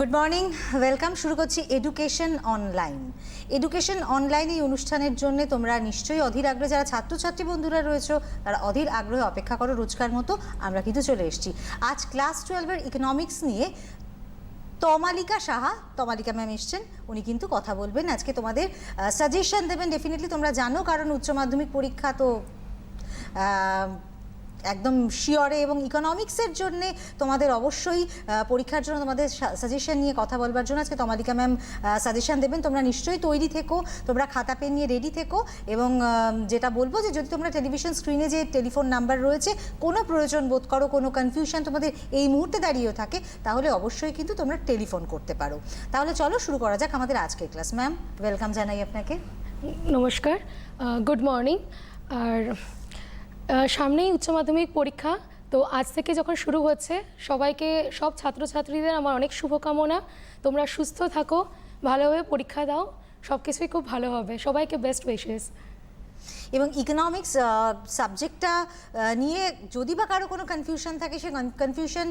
Good morning, welcome. শুরু করছি education online. Education online এই অনুষ্ঠানের জন্য তোমরা নিশ্চয়ই অধীর আগ্রহে, যারা ছাত্রছাত্রী বন্ধুরা রয়েছে তারা অধীর আগ্রহে অপেক্ষা করো। রোজকার মতো আমরা কিন্তু চলে এসেছি আজ ক্লাস 12-এর ইকোনমিক্স নিয়ে। তমালিকা সাহা, তমালিকা ম্যাম এসছেন, উনি কিন্তু কথা বলবেন আজকে, তোমাদের সাজেশন দেবেন। ডেফিনেটলি তোমরা জানো, কারণ উচ্চ মাধ্যমিক পরীক্ষা তো একদম শিওরে, এবং ইকোনমিক্সের জন্যে তোমাদের অবশ্যই পরীক্ষার জন্য তোমাদের সাজেশন নিয়ে কথা বলবার জন্য আজকে তমালিকা ম্যাম সাজেশন দেবেন। তোমরা নিশ্চয়ই তৈরি থেকো, তোমরা খাতা পেন নিয়ে রেডি থেকো। এবং যেটা বলবো যে যদি তোমরা টেলিভিশন স্ক্রিনে যে টেলিফোন নাম্বার রয়েছে কোনো প্রয়োজন বোধ করো, কোনো কনফিউশন তোমাদের এই মুহূর্তে দাঁড়িয়েও থাকে, তাহলে অবশ্যই কিন্তু তোমরা টেলিফোন করতে পারো। তাহলে চলো শুরু করা যাক আমাদের আজকের ক্লাস। ম্যাম, ওয়েলকাম জানাই আপনাকে। নমস্কার, গুড মর্নিং। আর সামনেই উচ্চ মাধ্যমিক পরীক্ষা, তো আজ থেকে যখন শুরু হচ্ছে সবাইকে, সব ছাত্রছাত্রীদের আমার অনেক শুভকামনা। তোমরা সুস্থ থাকো, ভালোভাবে পরীক্ষা দাও, সব কিছুই খুব ভালো হবে। সবাইকে বেস্ট উইশেস। এবং ইকোনমিক্স সাবজেক্টটা নিয়ে যদি বা কারো কোনো কনফিউশন থাকে, সে কনফিউশন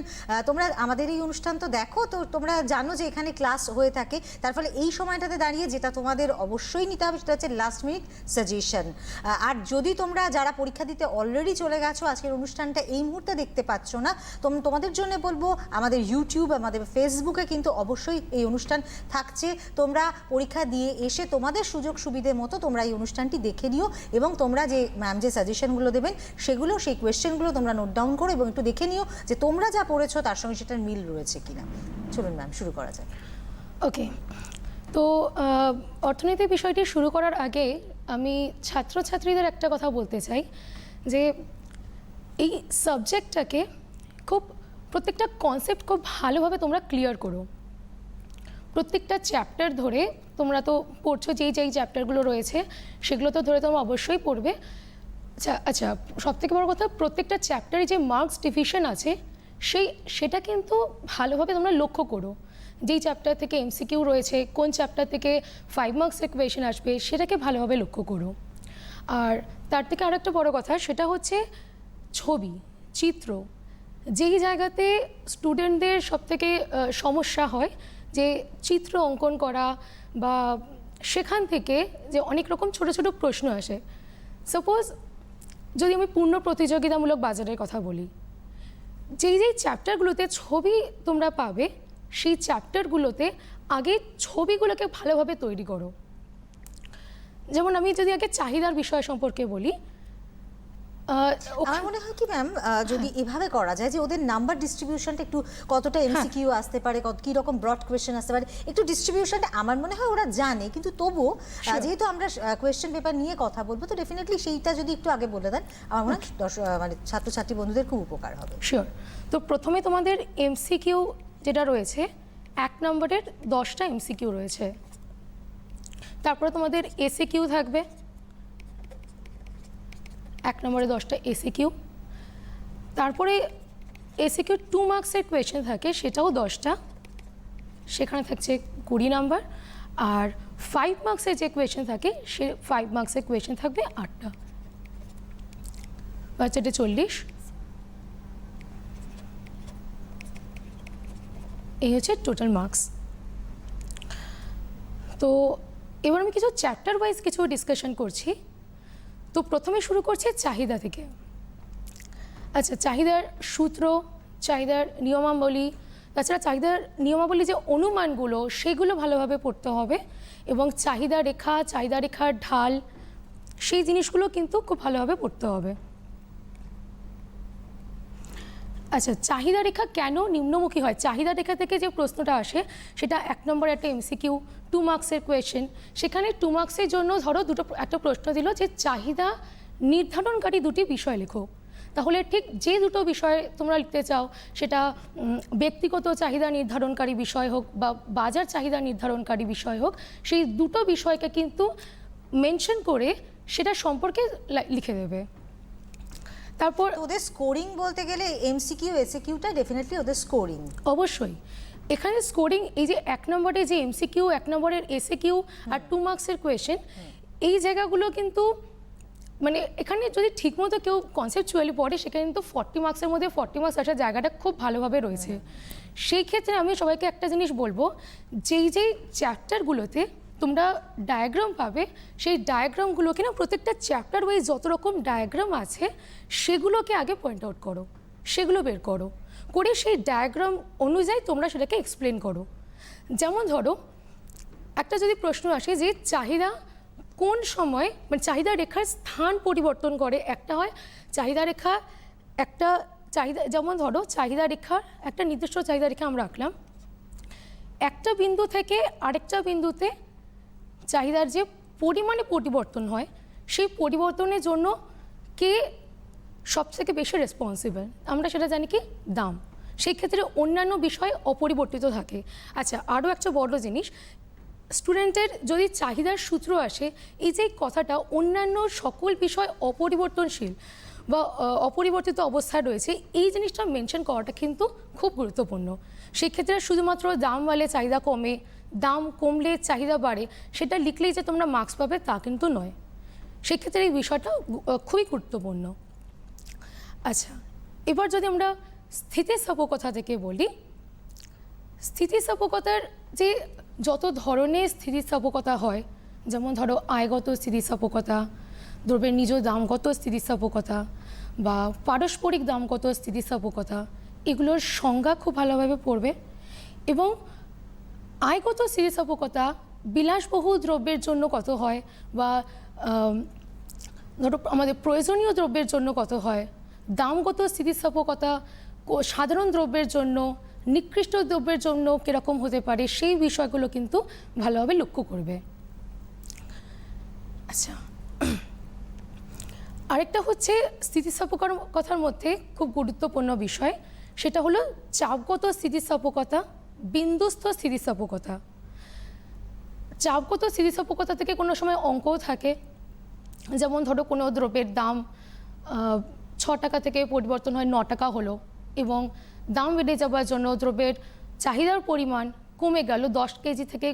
তোমরা আমাদের এই অনুষ্ঠান তো দেখো, তো তোমরা জানো যে এখানে ক্লাস হয়ে থাকে। তার ফলে এই সময়টাতে দাঁড়িয়ে যেটা তোমাদের অবশ্যই নিতে হবে সেটা হচ্ছে লাস্ট মিনিট সাজেশন। আর যদি তোমরা যারা পরীক্ষা দিতে অলরেডি চলে গেছো, আজকের অনুষ্ঠানটা এই মুহূর্তে দেখতে পাচ্ছ না, তোমাদের জন্য বলবো আমাদের ইউটিউব, আমাদের ফেসবুকে কিন্তু অবশ্যই এই অনুষ্ঠান থাকছে। তোমরা পরীক্ষা দিয়ে এসে তোমাদের সুযোগ সুবিধে মতো তোমরা এই অনুষ্ঠানটি দেখে নিও, এবং তোমরা যে ম্যাম যে সাজেশনগুলো দেবেন সেগুলো, সেই কোয়েশ্চেনগুলো তোমরা নোট ডাউন করো এবং একটু দেখে নিও যে তোমরা যা পড়েছো তার সঙ্গে সেটার মিল রয়েছে কিনা। চলুন ম্যাম, শুরু করা যায়। ওকে, তো অর্থনীতির বিষয়টি শুরু করার আগে আমি ছাত্রছাত্রীদের একটা কথা বলতে চাই যে এই সাবজেক্টটাকে খুব, প্রত্যেকটা কনসেপ্ট খুব ভালোভাবে তোমরা ক্লিয়ার করো। প্রত্যেকটা চ্যাপ্টার ধরে তোমরা তো পড়ছো, যেই চ্যাপ্টারগুলো রয়েছে সেগুলো তো ধরে তোমরা অবশ্যই পড়বে। আচ্ছা, সবথেকে বড় কথা, প্রত্যেকটা চ্যাপ্টারে যে মার্কস ডিভিশন আছে সেটা কিন্তু ভালোভাবে তোমরা লক্ষ্য করো। যেই চ্যাপ্টার থেকে এমসিকিউ রয়েছে, কোন চ্যাপ্টার থেকে 5 মার্কসের কোয়েশ্চেন আসবে, সেটাকে ভালোভাবে লক্ষ্য করো। আর তার থেকে আরেকটা বড় কথা, সেটা হচ্ছে ছবি, চিত্র। যেই জায়গাতে স্টুডেন্টদের সবথেকে সমস্যা হয় যে চিত্র অঙ্কন করা, বা সেখান থেকে যে অনেক রকম ছোট ছোট প্রশ্ন আসে। সাপোজ যদি আমি পূর্ণ প্রতিযোগিতামূলক বাজারের কথা বলি, যেই চ্যাপ্টারগুলোতে ছবি তোমরা পাবে, সেই চ্যাপ্টারগুলোতে আগে ছবিগুলোকে ভালোভাবে তৈরি করো। যেমন আমি যদি আগে চাহিদার বিষয় সম্পর্কে বলি, আমার মনে হয় কি ম্যাম, যদি এভাবে করা যায় যে ওদের নাম্বার ডিস্ট্রিবিউশনটা একটু, কতটা এমসিকিউ আসতে পারে, কী রকম ব্রড কোয়েশ্চেন আসতে পারে, একটু ডিস্ট্রিবিউশনটা আমার মনে হয় ওরা জানে, কিন্তু তবুও যেহেতু আমরা কোয়েশ্চেন পেপার নিয়ে কথা বলবো, তো ডেফিনেটলি সেইটা যদি একটু আগে বলে দেন, আমার মনে হয় মানে ছাত্রছাত্রী বন্ধুদের খুব উপকার হবে। শিওর। তো প্রথমে তোমাদের এমসিকিউ যেটা রয়েছে, 1 নম্বরের 10টা এমসিকিউ রয়েছে। তারপরে তোমাদের এসিকিউ থাকবে, 1 নম্বরে 10টা এসিকিউ। তারপরে এসিকিউ 2 মার্কসের কোয়েশ্চেন থাকে, সেটাও 10টা, সেখানে থাকছে 20 নাম্বার। আর 5 মার্কসের যে কোয়েশ্চেন থাকে, সে 5 মার্কসের কোয়েশ্চেন থাকবে 8টা, বাচ্চাটা 40। এই হচ্ছে টোটাল মার্কস। তো এবার আমি কিছু চ্যাপ্টার ওয়াইজ কিছু ডিসকাশন করছি। তো প্রথমে শুরু করছে চাহিদা থেকে। আচ্ছা, চাহিদার সূত্র, চাহিদার নিয়মাবলী, তাছাড়া চাহিদার নিয়মাবলী যে অনুমানগুলো, সেগুলো ভালোভাবে পড়তে হবে। এবং চাহিদা রেখা, চাহিদা রেখার ঢাল, সেই জিনিসগুলো কিন্তু খুব ভালোভাবে পড়তে হবে। আচ্ছা, চাহিদা রেখা কেন নিম্নমুখী হয়? চাহিদা রেখা থেকে যে প্রশ্নটা আসে সেটা 1 নম্বরে একটা এমসিকিউ, 2 মার্কসের কোয়েশ্চেন। সেখানে 2 মার্কসের জন্য ধরো একটা প্রশ্ন দিল যে চাহিদা নির্ধারণকারী 2টি বিষয় লেখো। তাহলে ঠিক যে দুটো বিষয় তোমরা লিখতে চাও, সেটা ব্যক্তিগত চাহিদা নির্ধারণকারী বিষয় হোক বা বাজার চাহিদা নির্ধারণকারী বিষয় হোক, সেই দুটো বিষয়কে কিন্তু মেনশন করে সেটা সম্পর্কে লিখে দেবে। তারপর ওদের স্কোরিং বলতে গেলে এমসিকিউ এসিকিউটা ডেফিনেটলি ওদের স্কোরিং। অবশ্যই এখানে স্কোরিং, এই যে 1 নম্বরে যে এমসিকিউ, 1 নম্বরের এসিকিউ আর 2 মার্কসের কোয়েশ্চেন, এই জায়গাগুলো কিন্তু মানে এখানে যদি ঠিকমতো কেউ কনসেপচুয়ালি পড়ে সেখানে কিন্তু 40 মার্কসের মধ্যে 40 মার্কস আসার জায়গাটা খুব ভালোভাবে রয়েছে। সেই ক্ষেত্রে আমি সবাইকে একটা জিনিস বলবো, যেই চ্যাপ্টারগুলোতে তোমরা ডায়াগ্রাম পাবে, সেই ডায়াগ্রামগুলোকে না প্রত্যেকটা চ্যাপ্টার ওয়াইজ যত রকম ডায়াগ্রাম আছে সেগুলোকে আগে পয়েন্ট আউট করো, সেগুলো বের করো, করে সেই ডায়াগ্রাম অনুযায়ী তোমরা সেটাকে এক্সপ্লেন করো। যেমন ধরো একটা যদি প্রশ্ন আসে যে চাহিদা কোন সময়, মানে চাহিদা রেখার স্থান পরিবর্তন করে, একটা হয় চাহিদা রেখা, একটা চাহিদা, যেমন ধরো চাহিদা রেখার একটা নির্দিষ্ট চাহিদা রেখা আমরা আঁকলাম, একটা বিন্দু থেকে আরেকটা বিন্দুতে চাহিদার যে পরিমাণে পরিবর্তন হয় সেই পরিবর্তনের জন্য কে সবথেকে বেশি রেসপন্সিবল, আমরা সেটা জানি কি দাম। সেই ক্ষেত্রে অন্যান্য বিষয় অপরিবর্তিত থাকে। আচ্ছা, আরও একটা বড় জিনিস, স্টুডেন্টের যদি চাহিদার সূত্র আসে, এই যে কথাটা অন্যান্য সকল বিষয় অপরিবর্তনশীল বা অপরিবর্তিত অবস্থায় রয়েছে, এই জিনিসটা মেনশন করাটা কিন্তু খুব গুরুত্বপূর্ণ। সেক্ষেত্রে শুধুমাত্র দাম বাড়লে চাহিদা কমে, দাম কমলে চাহিদা বাড়ে, সেটা লিখলেই যে তোমরা মার্কস পাবে তা কিন্তু নয়। সেক্ষেত্রে এই বিষয়টা খুবই গুরুত্বপূর্ণ। আচ্ছা, এবার যদি আমরা স্থিতিস্থাপকতা থেকে বলি, স্থিতিস্থাপকতার যে যত ধরনের স্থিতিস্থাপকতা হয়, যেমন ধরো আয়গত স্থিতিস্থাপকতা, দ্রব্যের নিজ দামগত স্থিতিস্থাপকতা বা পারস্পরিক দামগত স্থিতিস্থাপকতা, এগুলোর সংজ্ঞা খুব ভালোভাবে পড়বে। এবং আয়গত স্থিতিস্থাপকতা বিলাসবহুল দ্রব্যের জন্য কত হয়, বা ধরো আমাদের প্রয়োজনীয় দ্রব্যের জন্য কত হয়, দামগত স্থিতিস্থাপকতা সাধারণ দ্রব্যের জন্য, নিকৃষ্ট দ্রব্যের জন্য কীরকম হতে পারে, সেই বিষয়গুলো কিন্তু ভালোভাবে লক্ষ্য করবে। আচ্ছা, আরেকটা হচ্ছে স্থিতিস্থাপকতার মধ্যে খুব গুরুত্বপূর্ণ বিষয়, সেটা হলো চাপগত স্থিতিস্থাপকতা, বিন্দুস্থ স্থিতিস্থাপকতা। চাপগত স্থিতিস্থাপকতা থেকে কোনো সময় অঙ্কও থাকে, যেমন ধরো কোনো দ্রব্যের দাম 6 টাকা থেকে পরিবর্তন হয় 9 টাকা হলো, এবং দাম বেড়ে যাওয়ার জন্য দ্রব্যের চাহিদার পরিমাণ কমে গেল, 10 কেজি থেকে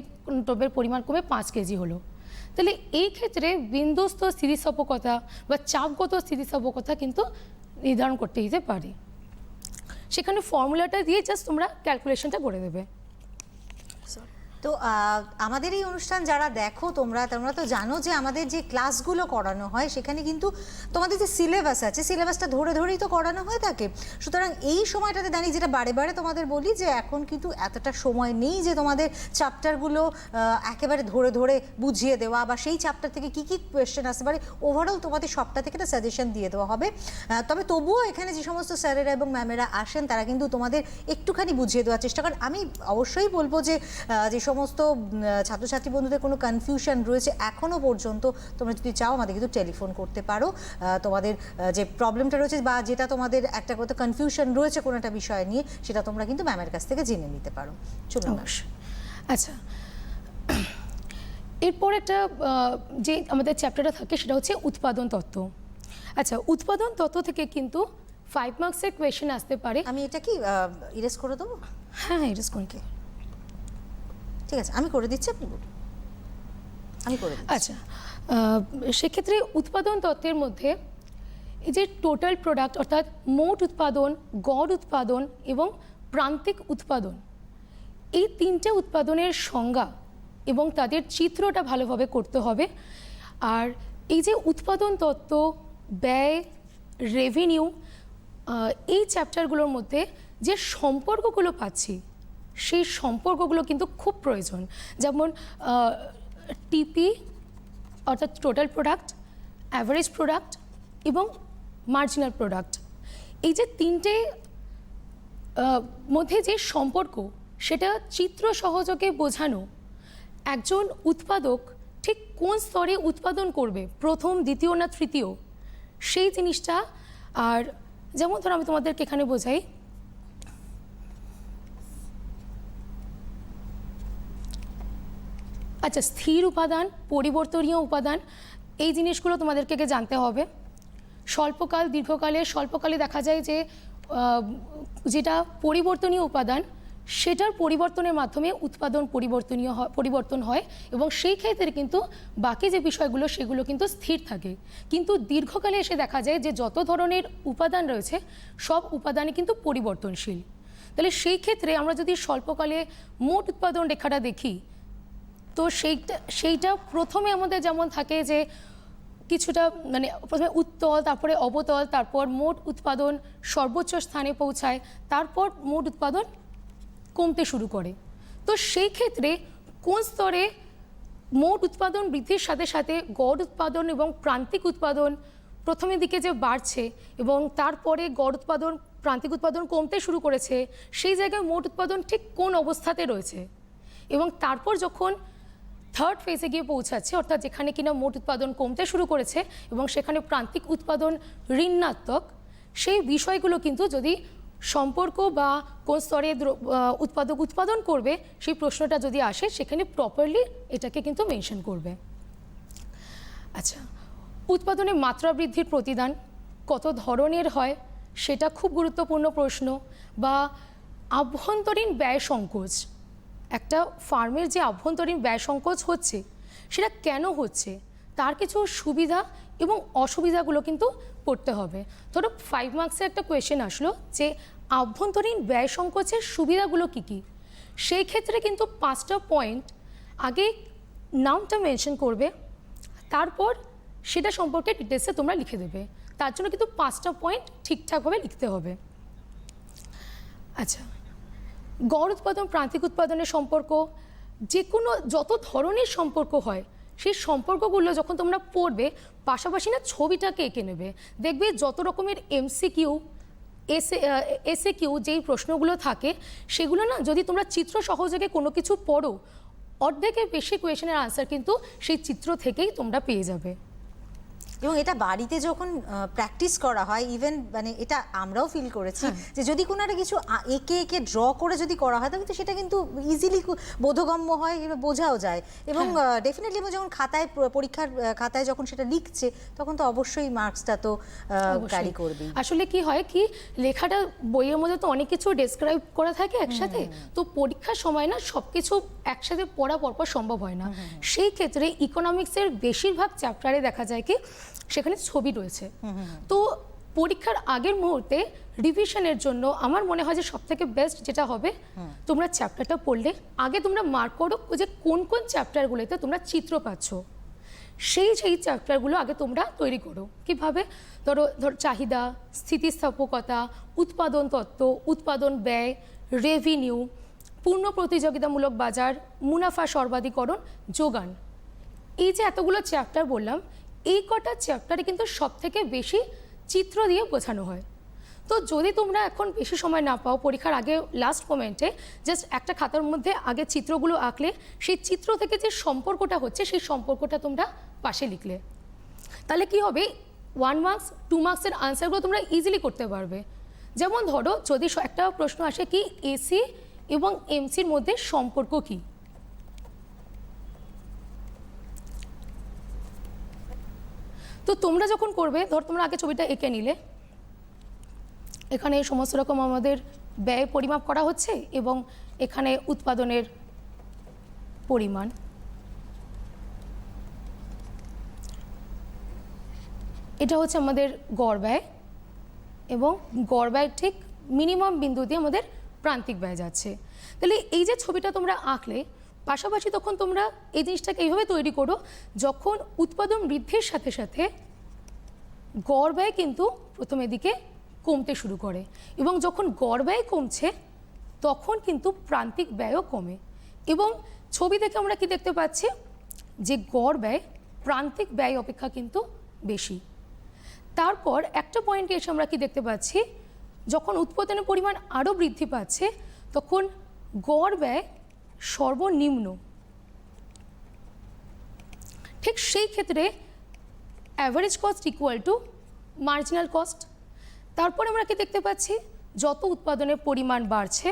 দ্রব্যের পরিমাণ কমে 5 কেজি হলো। তাহলে এই ক্ষেত্রে বিন্দুস্থ স্থিতিস্থাপকতা বা চাপগত স্থিতিস্থাপকতা কিন্তু নির্ধারণ করতে দিতে পারে। সেখানে ফর্মুলাটা দিয়ে জাস্ট তোমরা ক্যালকুলেশনটা করে দেবে। তো আমাদের এই অনুষ্ঠান যারা দেখো তোমরা তো জানো যে আমাদের যে ক্লাসগুলো করানো হয় সেখানে কিন্তু তোমাদের যে সিলেবাস আছে, সিলেবাসটা ধরে ধরেই তো করানো হয়ে থাকে। সুতরাং এই সময়টাতে দাঁড়িয়ে যেটা বারে বারে তোমাদের বলি যে এখন কিন্তু এতটা সময় নেই যে তোমাদের চ্যাপ্টারগুলো একেবারে ধরে ধরে বুঝিয়ে দেওয়া, বা সেই চ্যাপ্টার থেকে কী কী কোয়েশ্চেন আসতে পারে ওভারঅল তোমাদের সবটা থেকে একটা সাজেশন দিয়ে দেওয়া হবে। তবে তবুও এখানে যে সমস্ত স্যারেরা এবং ম্যামেরা আসেন তারা কিন্তু তোমাদের একটুখানি বুঝিয়ে দেওয়ার চেষ্টা করেন। আমি অবশ্যই বলবো যে যে সমস্ত ছাত্রছাত্রী বন্ধুদের কোনো কনফিউশন রয়েছে এখনও পর্যন্ত, তোমরা যদি চাও আমাদের কিন্তু টেলিফোন করতে পারো। তোমাদের যে প্রবলেমটা রয়েছে বা যেটা তোমাদের একটা কথা কনফিউশন রয়েছে কোনো একটা বিষয় নিয়ে, সেটা তোমরা কিন্তু ম্যামের কাছ থেকে জেনে নিতে পারো। চলুন। আচ্ছা, এরপর একটা যে আমাদের চ্যাপ্টারটা থাকে সেটা হচ্ছে উৎপাদন তত্ত্ব। আচ্ছা, উৎপাদন তত্ত্ব থেকে কিন্তু 5 মার্কসের কোয়েশ্চেন আসতে পারে। আমি এটা কি ইরেজ করে দেবো? হ্যাঁ, ইরেজ করে। ঠিক আছে, আমি করে দিচ্ছি, আপনি বলুন। আমি করে দিচ্ছি। আচ্ছা, সেক্ষেত্রে উৎপাদন তত্ত্বের মধ্যে এই যে টোটাল প্রোডাক্ট অর্থাৎ মোট উৎপাদন, গড় উৎপাদন এবং প্রান্তিক উৎপাদন, এই 3টে উৎপাদনের সংজ্ঞা এবং তাদের চিত্রটা ভালোভাবে করতে হবে। আর এই যে উৎপাদন তত্ত্ব, ব্যয়, রেভিনিউ, এই চ্যাপ্টারগুলোর মধ্যে যে সম্পর্কগুলো পাচ্ছি সেই সম্পর্কগুলো কিন্তু খুব প্রয়োজন। যেমন টিপি অর্থাৎ টোটাল প্রোডাক্ট, অ্যাভারেজ প্রোডাক্ট এবং মার্জিনাল প্রোডাক্ট, এই যে 3টে মধ্যে যে সম্পর্ক সেটা চিত্র সহযোগে বোঝানো, একজন উৎপাদক ঠিক কোন স্তরে উৎপাদন করবে, প্রথম, দ্বিতীয় না তৃতীয়, সেই জিনিসটা। আর যেমন ধরো আমি তোমাদেরকে এখানে বোঝাই, আচ্ছা, স্থির উপাদান, পরিবর্তনীয় উপাদান, এই জিনিসগুলো তোমাদেরকে জানতে হবে। স্বল্পকাল, দীর্ঘকালে, স্বল্পকালে দেখা যায় যে যেটা পরিবর্তনীয় উপাদান সেটার পরিবর্তনের মাধ্যমে উৎপাদন পরিবর্তন হয় এবং সেই ক্ষেত্রে কিন্তু বাকি যে বিষয়গুলো সেগুলো কিন্তু স্থির থাকে। কিন্তু দীর্ঘকালে এসে দেখা যায় যে যত ধরনের উপাদান রয়েছে সব উপাদানই কিন্তু পরিবর্তনশীল। তাহলে সেই ক্ষেত্রে আমরা যদি স্বল্পকালে মোট উৎপাদন রেখাটা দেখি, তো সেইটা প্রথমে আমাদের যেমন থাকে যে কিছুটা মানে প্রথমে উত্তল, তারপরে অবতল, তারপর মোট উৎপাদন সর্বোচ্চ স্থানে পৌঁছায়, তারপর মোট উৎপাদন কমতে শুরু করে। তো সেই ক্ষেত্রে কোন স্তরে মোট উৎপাদন বৃদ্ধির সাথে সাথে গড় উৎপাদন এবং প্রান্তিক উৎপাদন প্রথমের দিকে যে বাড়ছে এবং তারপরে গড় উৎপাদন প্রান্তিক উৎপাদন কমতে শুরু করেছে, সেই জায়গায় মোট উৎপাদন ঠিক কোন অবস্থাতে রয়েছে, এবং তারপর যখন থার্ড ফেজে গিয়ে পৌঁছাচ্ছে, অর্থাৎ যেখানে কিনা মোট উৎপাদন কমতে শুরু করেছে এবং সেখানে প্রান্তিক উৎপাদন ঋণাত্মক, সেই বিষয়গুলো কিন্তু যদি সম্পর্ক বা কোন স্তরে উৎপাদক উৎপাদন করবে সেই প্রশ্নটা যদি আসে, সেখানে প্রপারলি এটাকে কিন্তু মেনশন করবে। আচ্ছা, উৎপাদনের মাত্রা বৃদ্ধির প্রতিদান কত ধরনের হয় সেটা খুব গুরুত্বপূর্ণ প্রশ্ন। বা আভ্যন্তরীণ ব্যয় সংকোচ, একটা ফার্মের যে আভ্যন্তরীণ ব্যয় সংকোচ হচ্ছে সেটা কেন হচ্ছে, তার কিছু সুবিধা এবং অসুবিধাগুলো কিন্তু পড়তে হবে। ধরো 5 মার্কসের একটা কোয়েশ্চেন আসলো যে আভ্যন্তরীণ ব্যয় সংকোচের সুবিধাগুলো কী কী, সেই ক্ষেত্রে কিন্তু 5টা পয়েন্ট আগে নামটা মেনশন করবে, তারপর সেটা সম্পর্কে ডিটেলসে তোমরা লিখে দেবে। তার জন্য কিন্তু 5টা পয়েন্ট ঠিকঠাকভাবে লিখতে হবে। আচ্ছা, গড় উৎপাদন প্রান্তিক উৎপাদনের সম্পর্ক, যে কোনো যত ধরনের সম্পর্ক হয় সেই সম্পর্কগুলো যখন তোমরা পড়বে, পাশাপাশি না ছবিটাকে এঁকে নেবে। দেখবে যত রকমের এমসিকিউ এসএকিউ যেই প্রশ্নগুলো থাকে সেগুলো না যদি তোমরা চিত্র সহযোগে কোনো কিছু পড়ো, অর্ধেকের বেশি কোয়েশনের আনসার কিন্তু সেই চিত্র থেকেই তোমরা পেয়ে যাবে। এবং এটা বাড়িতে যখন প্র্যাকটিস করা হয়, ইভেন মানে এটা আমরাও ফিল করেছি যে যদি কোনো একটা কিছু এঁকে এঁকে ড্র করে যদি করা হয় তাহলে সেটা কিন্তু ইজিলি বোধগম্য হয়, বোঝাও যায়। এবং ডেফিনেটলি যখন খাতায় পরীক্ষার খাতায় যখন সেটা লিখছে তখন তো অবশ্যই মার্কসটা তো ক্যারি করবে। আসলে কি হয় কি, লেখাটা বইয়ের মধ্যে তো অনেক কিছু ডেসক্রাইব করা থাকে একসাথে, তো পরীক্ষার সময় না সব কিছু একসাথে পড়া পরপর সম্ভব হয় না। সেই ক্ষেত্রে ইকোনমিক্সের বেশিরভাগ চ্যাপ্টারে দেখা যায় কি সেখানে ছবি রয়েছে। তো পরীক্ষার আগের মুহূর্তে রিভিশনের জন্য আমার মনে হয় যে সবথেকে বেস্ট যেটা হবে, তোমরা চ্যাপ্টারটা পড়লে আগে তোমরা মার্ক করো যে কোন কোন চ্যাপ্টারগুলোতে তোমরা চিত্র পাচ্ছ, সেই চ্যাপ্টারগুলো আগে তোমরা তৈরি করো। কীভাবে? ধরো চাহিদা, স্থিতিস্থাপকতা, উৎপাদন তত্ত্ব, উৎপাদন ব্যয়, রেভিনিউ, পূর্ণ প্রতিযোগিতামূলক বাজার, মুনাফা সর্বাধিকরণ, যোগান। এই যে এতগুলো চ্যাপ্টার বললাম, এই কটা চ্যাপ্টারে কিন্তু সবথেকে বেশি চিত্র দিয়ে বোঝানো হয়। তো যদি তোমরা এখন বেশি সময় না পাও, পরীক্ষার আগে লাস্ট মোমেন্টে জাস্ট একটা খাতার মধ্যে আগে চিত্রগুলো আঁকলে, সেই চিত্র থেকে যে সম্পর্কটা হচ্ছে সেই সম্পর্কটা তোমরা পাশে লিখলে, তাহলে কি হবে, 1 মার্কস 2 মার্কসের আনসারগুলো তোমরা ইজিলি করতে পারবে। যেমন ধরো যদি একটা প্রশ্ন আসে কি এসি এবং এমসির মধ্যে সম্পর্ক কী, তো তোমরা যখন করবে, ধর তোমরা আগে ছবিটা এঁকে নিলে, এখানে সমস্ত রকম আমাদের ব্যয় পরিমাপ করা হচ্ছে এবং এখানে উৎপাদনের পরিমাণ, এটা হচ্ছে আমাদের গড় ব্যয়, এবং গড় ব্যয় ঠিক মিনিমাম বিন্দু দিয়ে আমাদের প্রান্তিক ব্যয় যাচ্ছে। তাহলে এই যে ছবিটা তোমরা আঁকলে, পাশাপাশি তখন তোমরা এই জিনিসটাকে এইভাবে তৈরি করো, যখন উৎপাদন বৃদ্ধির সাথে সাথে গড় ব্যয় কিন্তু প্রথমের দিকে কমতে শুরু করে, এবং যখন গড় ব্যয় কমছে তখন কিন্তু প্রান্তিক ব্যয়ও কমে। এবং ছবি দেখে আমরা কি দেখতে পাচ্ছি যে গড় ব্যয় প্রান্তিক ব্যয় অপেক্ষা কিন্তু বেশি। তারপর একটা পয়েন্টে এসে আমরা কি দেখতে পাচ্ছি, যখন উৎপাদনের পরিমাণ আরও বৃদ্ধি পাচ্ছে তখন গড় ব্যয় সর্বনিম্ন। ঠিক সেই ক্ষেত্রে average cost equal to marginal cost. তারপর আমরা কি দেখতে পাচ্ছি, যত উৎপাদনের পরিমাণ বাড়ছে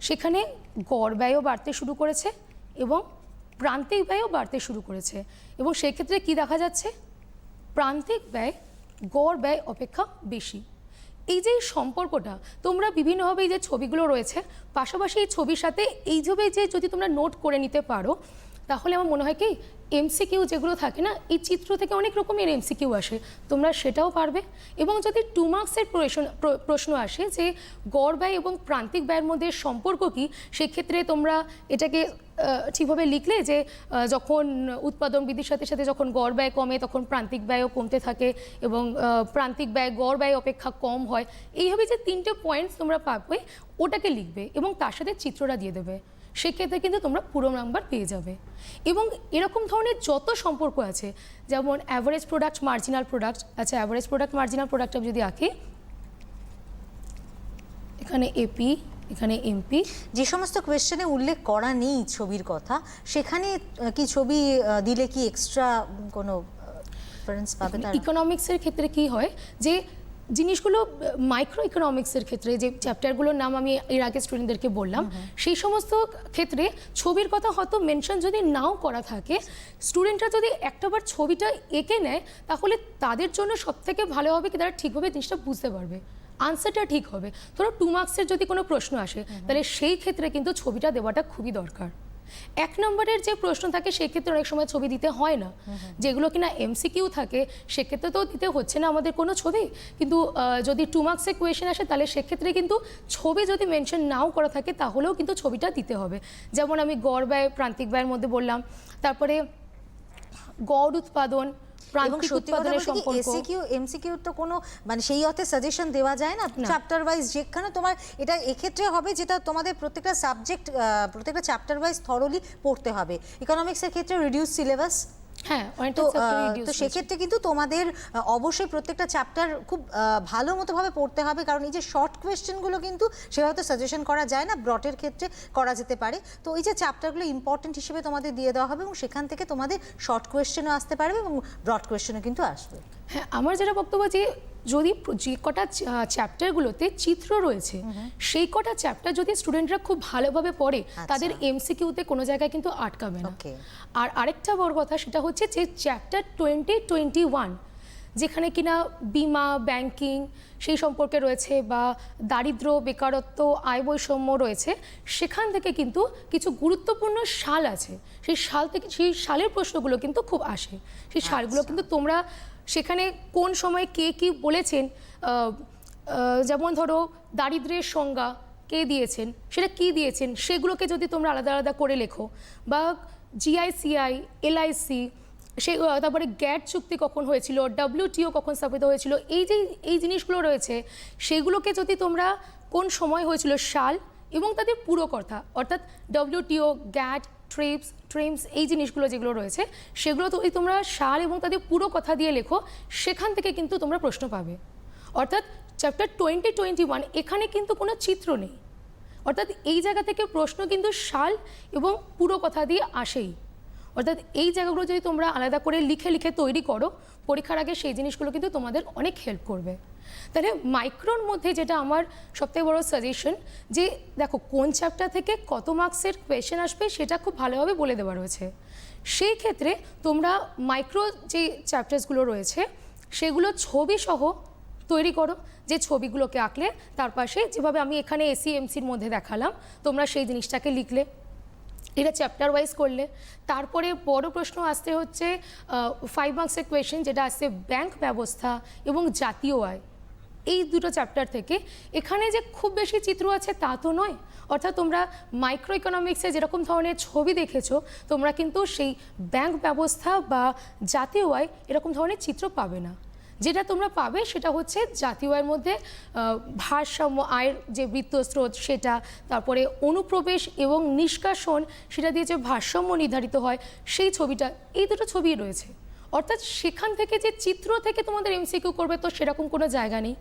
সেখানে গড় ব্যয়ও বাড়তে শুরু করেছে এবং প্রান্তিক ব্যয়ও বাড়তে শুরু করেছে, এবং সেই ক্ষেত্রে কি দেখা যাচ্ছে, প্রান্তিক ব্যয় গড় ব্যয় অপেক্ষা বেশি। এই যে সম্পর্কটা তোমরা বিভিন্নভাবে এই যে ছবিগুলো রয়েছে পাশাপাশি এই ছবির সাথে এইভাবে যে যদি তোমরা নোট করে নিতে পারো তাহলে আমার মনে হয় কি এমসিকিউ যেগুলো থাকে না এই চিত্র থেকে অনেক রকমের এমসিকিউ আসে তোমরা সেটাও পারবে। এবং যদি 2 মার্কসের প্রশ্ন আসে যে গড় ব্যয় এবং প্রান্তিক ব্যয়ের মধ্যে সম্পর্ক কী, সেক্ষেত্রে তোমরা এটাকে ঠিকভাবে লিখলে যে যখন উৎপাদন বৃদ্ধির সাথে সাথে যখন গড় ব্যয় কমে তখন প্রান্তিক ব্যয়ও কমতে থাকে এবং প্রান্তিক ব্যয় গড় ব্যয় অপেক্ষা কম হয়, এইভাবে যে 3টে পয়েন্টস তোমরা পাবে ওটাকে লিখবে এবং তার সাথে চিত্রটা দিয়ে দেবে, সেক্ষেত্রে কিন্তু তোমরা পুরো নাম্বার পেয়ে যাবে। এবং এরকম ধরনের যত সম্পর্ক আছে যেমন অ্যাভারেজ প্রোডাক্ট মার্জিনাল প্রোডাক্ট, আচ্ছা অ্যাভারেজ প্রোডাক্ট মার্জিনাল প্রোডাক্টটা যদি আঁকি এখানে এপি এখানে এমপি, যে সমস্ত কোয়েশ্চেনে উল্লেখ করা নেই ছবির কথা সেখানে কি ছবি দিলে কি এক্সট্রা কোনো রেফারেন্স পাবে তারা? ইকোনমিক্সের ক্ষেত্রে কি হয় যে জিনিসগুলো মাইক্রো ইকোনমিক্সের ক্ষেত্রে যে চ্যাপ্টারগুলোর নাম আমি এর আগে স্টুডেন্টদেরকে বললাম সেই সমস্ত ক্ষেত্রে ছবির কথা হয়তো মেনশন যদি নাও করা থাকে, স্টুডেন্টরা যদি একটাবার ছবিটা এঁকে নেয় তাহলে তাদের জন্য সবথেকে ভালো হবে কি তারা ঠিকভাবে জিনিসটা বুঝতে পারবে, আনসারটা ঠিক হবে। ধরো 2 মার্কসের যদি কোনো প্রশ্ন আসে তাহলে সেই ক্ষেত্রে কিন্তু ছবিটা দেওয়াটা খুবই দরকার। 1 নম্বরের যে প্রশ্ন থাকে সেক্ষেত্রে অনেক সময় ছবি দিতে হয় না, যেগুলো কিনা এমসিকিউ থাকে সেক্ষেত্রে তো দিতে হচ্ছে না আমাদের কোনো ছবি, কিন্তু যদি 2 মার্কসের কোয়েশ্চেন আসে তাহলে সেক্ষেত্রে কিন্তু ছবি যদি মেনশন নাও করা থাকে তাহলেও কিন্তু ছবিটা দিতে হবে। যেমন আমি গড় ব্যয় প্রান্তিক ব্যয়ের মধ্যে বললাম, তারপরে গড় উৎপাদন প্রান্তিক উৎপাদনের সম্পর্ক। এসিকিউ এমসিকিউ তো কোনো মানে সেই অর্থে সাজেশন দেওয়া যায় না চ্যাপ্টার ওয়াইজ, যেখানে তোমার এটা এক্ষেত্রে হবে যেটা তোমাদের প্রত্যেকটা সাবজেক্ট প্রত্যেকটা চ্যাপ্টার ওয়াইজ থরলি পড়তে হবে। ইকোনমিক্সের ক্ষেত্রে রিডিউস সিলেবাস, হ্যাঁ তো সেক্ষেত্রে কিন্তু তোমাদের অবশ্যই প্রত্যেকটা চ্যাপ্টার খুব ভালো মতোভাবে পড়তে হবে, কারণ এই যে শর্ট কোয়েশ্চেনগুলো কিন্তু সেভাবে তো সাজেশন করা যায় না, ব্রটের ক্ষেত্রে করা যেতে পারে। তো এই যে চ্যাপ্টারগুলো ইম্পর্টেন্ট হিসেবে তোমাদের দিয়ে দেওয়া হবে এবং সেখান থেকে তোমাদের শর্ট কোয়েশ্চেনও আসতে পারবে এবং ব্রড কোয়েশ্চেনও কিন্তু আসবে। হ্যাঁ, আমার যেটা বক্তব্য যে যদি যে কটা চ্যাপ্টারগুলোতে চিত্র রয়েছে সেই কটা চ্যাপ্টার যদি স্টুডেন্টরা খুব ভালোভাবে পড়ে তাদের এমসিকিউতে কোনো জায়গায় কিন্তু আটকাবে না। আর আরেকটা বড় কথা সেটা হচ্ছে যে চ্যাপ্টার 20-21 যেখানে কিনা বিমা ব্যাংকিং সেই সম্পর্কে রয়েছে বা দারিদ্র বেকারত্ব আয় বৈষম্য রয়েছে, সেখান থেকে কিন্তু কিছু গুরুত্বপূর্ণ সাল আছে, সেই সাল থেকে সেই সালের প্রশ্নগুলো কিন্তু খুব আসে। সেই সালগুলো কিন্তু তোমরা সেখানে কোন সময় কে কি বলেছেন, যেমন ধরো দারিদ্র্যের সংজ্ঞা কে দিয়েছেন সেটা কি দিয়েছেন সেগুলোকে যদি তোমরা আলাদা আলাদা করে লেখো, বা জিআইসিআই এলআইসি সে তারপরে গ্যাট চুক্তি কখন হয়েছিল, WTO কখন স্থাপিত হয়েছিল, এই জিনিসগুলো রয়েছে সেগুলোকে যদি তোমরা কোন সময় হয়েছিল সাল এবং তাদের পুরো কথা, অর্থাৎ WTO গ্যাট ট্রিপস এই জিনিসগুলো যেগুলো রয়েছে সেগুলো তো তোমরা সাল এবং তাদের পুরো কথা দিয়ে লেখো, সেখান থেকে কিন্তু তোমরা প্রশ্ন পাবে। অর্থাৎ চ্যাপ্টার 20-21 এখানে কিন্তু কোনো চিত্র নেই, অর্থাৎ এই জায়গা থেকে প্রশ্ন কিন্তু সাল এবং পুরো কথা দিয়ে আসেই। অর্থাৎ এই জায়গাগুলো যদি তোমরা আলাদা করে লিখে লিখে তৈরি করো পরীক্ষার আগে সেই জিনিসগুলো কিন্তু তোমাদের অনেক হেল্প করবে। তাহলে মাইক্রোর মধ্যে যেটা আমার সবথেকে বড় সাজেশন যে দেখো কোন চ্যাপ্টার থেকে কত মার্কসের কোয়েশ্চেন আসবে সেটা খুব ভালোভাবে বলে দেওয়া রয়েছে। সেই ক্ষেত্রে তোমরা মাইক্রো যে চ্যাপ্টার্সগুলো রয়েছে সেগুলো ছবি সহ তৈরি করো, যে ছবিগুলোকে আঁকলে তার পাশে যেভাবে আমি এখানে এসিএমসির মধ্যে দেখালাম তোমরা সেই জিনিসটাকে লিখলে, এটা চ্যাপ্টার ওয়াইজ করলে। তারপরে বড় প্রশ্ন আসতে হচ্ছে 5 মার্কসের কোয়েশ্চেন যেটা আসছে ব্যাংক ব্যবস্থা এবং জাতীয় আয়, এই দুটো চ্যাপ্টার থেকে। এখানে যে খুব বেশি চিত্র আছে তা তো নয়, অর্থাৎ তোমরা মাইক্রো ইকোনমিক্সে যেরকম ধরনের ছবি দেখেছো তোমরা কিন্তু সেই ব্যাংক ব্যবস্থা বা জাতীয় আয় এরকম ধরনের চিত্র পাবে না। যেটা তোমরা পাবে সেটা হচ্ছে জাতীয় আয়ের মধ্যে ভারসাম্য আয়ের যে বৃত্তস্রোত সেটা, তারপরে অনুপ্রবেশ এবং নিষ্কাশন সেটা দিয়ে যে ভারসাম্য নির্ধারিত হয় সেই ছবিটা, এই দুটো ছবি রয়েছে। অর্থাৎ সেখান থেকে যে চিত্র থেকে তোমাদের এমসিকিউ করবে তো সেরকম কোনো জায়গা নেই।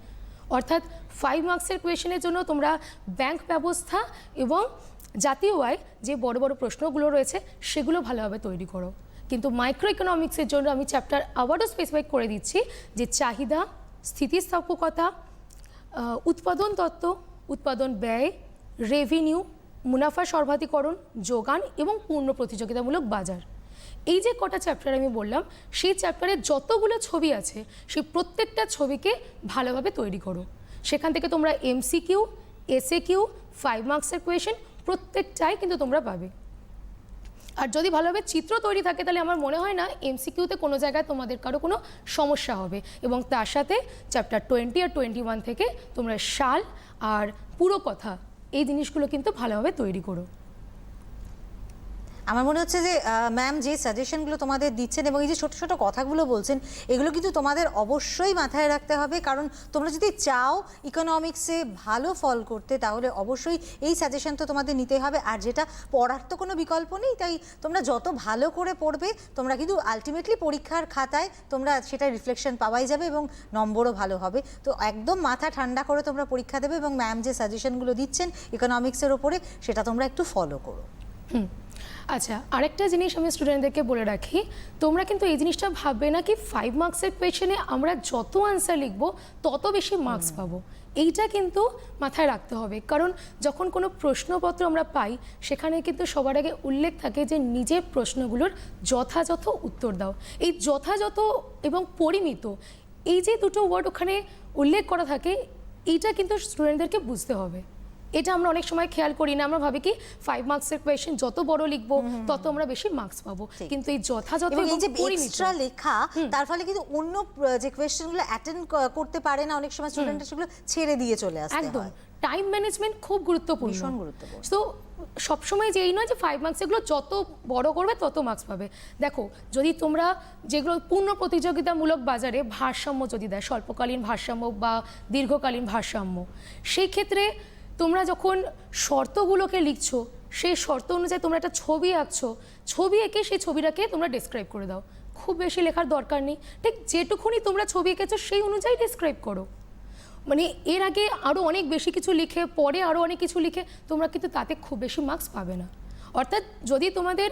অর্থাৎ 5 মার্কসের কোয়েশ্চেনের জন্য তোমরা ব্যাংক ব্যবস্থা এবং জাতীয় আয় যে বড় বড় প্রশ্নগুলো রয়েছে সেগুলো ভালোভাবে তৈরি করো। কিন্তু মাইক্রো ইকোনমিক্সের জন্য আমি চ্যাপ্টার আবারও স্পেসিফাই করে দিচ্ছি যে চাহিদা, স্থিতিস্থাপকতা, উৎপাদন তত্ত্ব, উৎপাদন ব্যয়, রেভিনিউ, মুনাফা সর্বাধিকরণ, যোগান এবং পূর্ণ প্রতিযোগিতামূলক বাজার, এই যে কটা চ্যাপ্টার আমি বললাম সেই চ্যাপ্টারে যতগুলো ছবি আছে সেই প্রত্যেকটা ছবিকে ভালোভাবে তৈরি করো। সেখান থেকে তোমরা MCQ, SAQ, 5 মার্কসের কোয়েশ্চেন প্রত্যেকটাই কিন্তু তোমরা পাবে। আর যদি ভালোভাবে চিত্র তৈরি থাকে তাহলে আমার মনে হয় না MCQতে কোনো জায়গায় তোমাদের কারো কোনো সমস্যা হবে। এবং তার সাথে চ্যাপ্টার 20 আর 21 থেকে তোমরা সাল আর পুরো কথা এই জিনিসগুলো কিন্তু ভালোভাবে তৈরি করো। আমার মনে হচ্ছে যে ম্যাম যে সাজেশনগুলো তোমাদের দিচ্ছেন এবং এই যে ছোট ছোট কথাগুলো বলছেন, এগুলো কিন্তু তোমাদের অবশ্যই মাথায় রাখতে হবে। কারণ তোমরা যদি চাও ইকোনমিক্সে ভালো ফল করতে, তাহলে অবশ্যই এই সাজেশন তো তোমাদের নিতে হবে। আর যেটা পড়ার তো কোনো বিকল্প নেই, তাই তোমরা যত ভালো করে পড়বে তোমরা কিন্তু আলটিমেটলি পরীক্ষার খাতায় তোমরা সেটা রিফ্লেকশন পাওয়াই যাবে এবং নম্বরও ভালো হবে। তো একদম মাথা ঠান্ডা করে তোমরা পরীক্ষা দেবে এবং ম্যাম যে সাজেশনগুলো দিচ্ছেন ইকোনমিক্সের ওপরে সেটা তোমরা একটু ফলো করো। আচ্ছা, আরেকটা জিনিস আমি স্টুডেন্টদেরকে বলে রাখি, তোমরা কিন্তু এই জিনিসটা ভাববে না কি 5 মার্কসের কোয়েশ্চেনে আমরা যত আনসার লিখবো তত বেশি মার্কস পাবো। এইটা কিন্তু মাথায় রাখতে হবে, কারণ যখন কোনো প্রশ্নপত্র আমরা পাই সেখানে কিন্তু সবার আগে উল্লেখ থাকে যে নিজের প্রশ্নগুলোর যথাযথ উত্তর দাও। এই যথাযথ এবং পরিমিত এই যে দুটো ওয়ার্ড ওখানে উল্লেখ করা থাকে, এইটা কিন্তু স্টুডেন্টদেরকে বুঝতে হবে। এটা আমরা অনেক সময় খেয়াল করি না, আমরা ভাবি কি 5 মার্কসের কোয়েশ্চেন যত বড় লিখবো তত আমরা বেশি মার্কস পাবো, কিন্তু এই যথাযথ এবং এই যে পরিমিত এক্সট্রা লেখা, তার ফলে কিন্তু অন্য যে কোয়েশ্চেনগুলো অ্যাটেন্ড করতে পারে না, অনেক সময় স্টুডেন্টরা সেগুলো ছেড়ে দিয়ে চলে আসে। একদম, টাইম ম্যানেজমেন্ট খুব গুরুত্বপূর্ণ, ভীষণ গুরুত্বপূর্ণ। তো সবসময় যে এই নয় যে 5 মার্কস এগুলো যত বড় করবে তত মার্কস পাবে। দেখো, যদি তোমরা যেগুলো পূর্ণ প্রতিযোগিতামূলক বাজারে ভারসাম্য যদি দেয়, স্বল্পকালীন ভারসাম্য বা দীর্ঘকালীন ভারসাম্য, সেই ক্ষেত্রে তোমরা যখন শর্তগুলোকে লিখছো সেই শর্ত অনুযায়ী তোমরা একটা ছবি আঁকছো, ছবি এঁকে সেই ছবিটাকে তোমরা ডেসক্রাইব করে দাও। খুব বেশি লেখার দরকার নেই, ঠিক যেটুকুনি তোমরা ছবি এঁকেছো সেই অনুযায়ী ডেসক্রাইব করো। মানে এর আগে আরও অনেক বেশি কিছু লিখে পরে আরও অনেক কিছু লিখে তোমরা কিন্তু তাতে খুব বেশি মার্কস পাবে না। অর্থাৎ যদি তোমাদের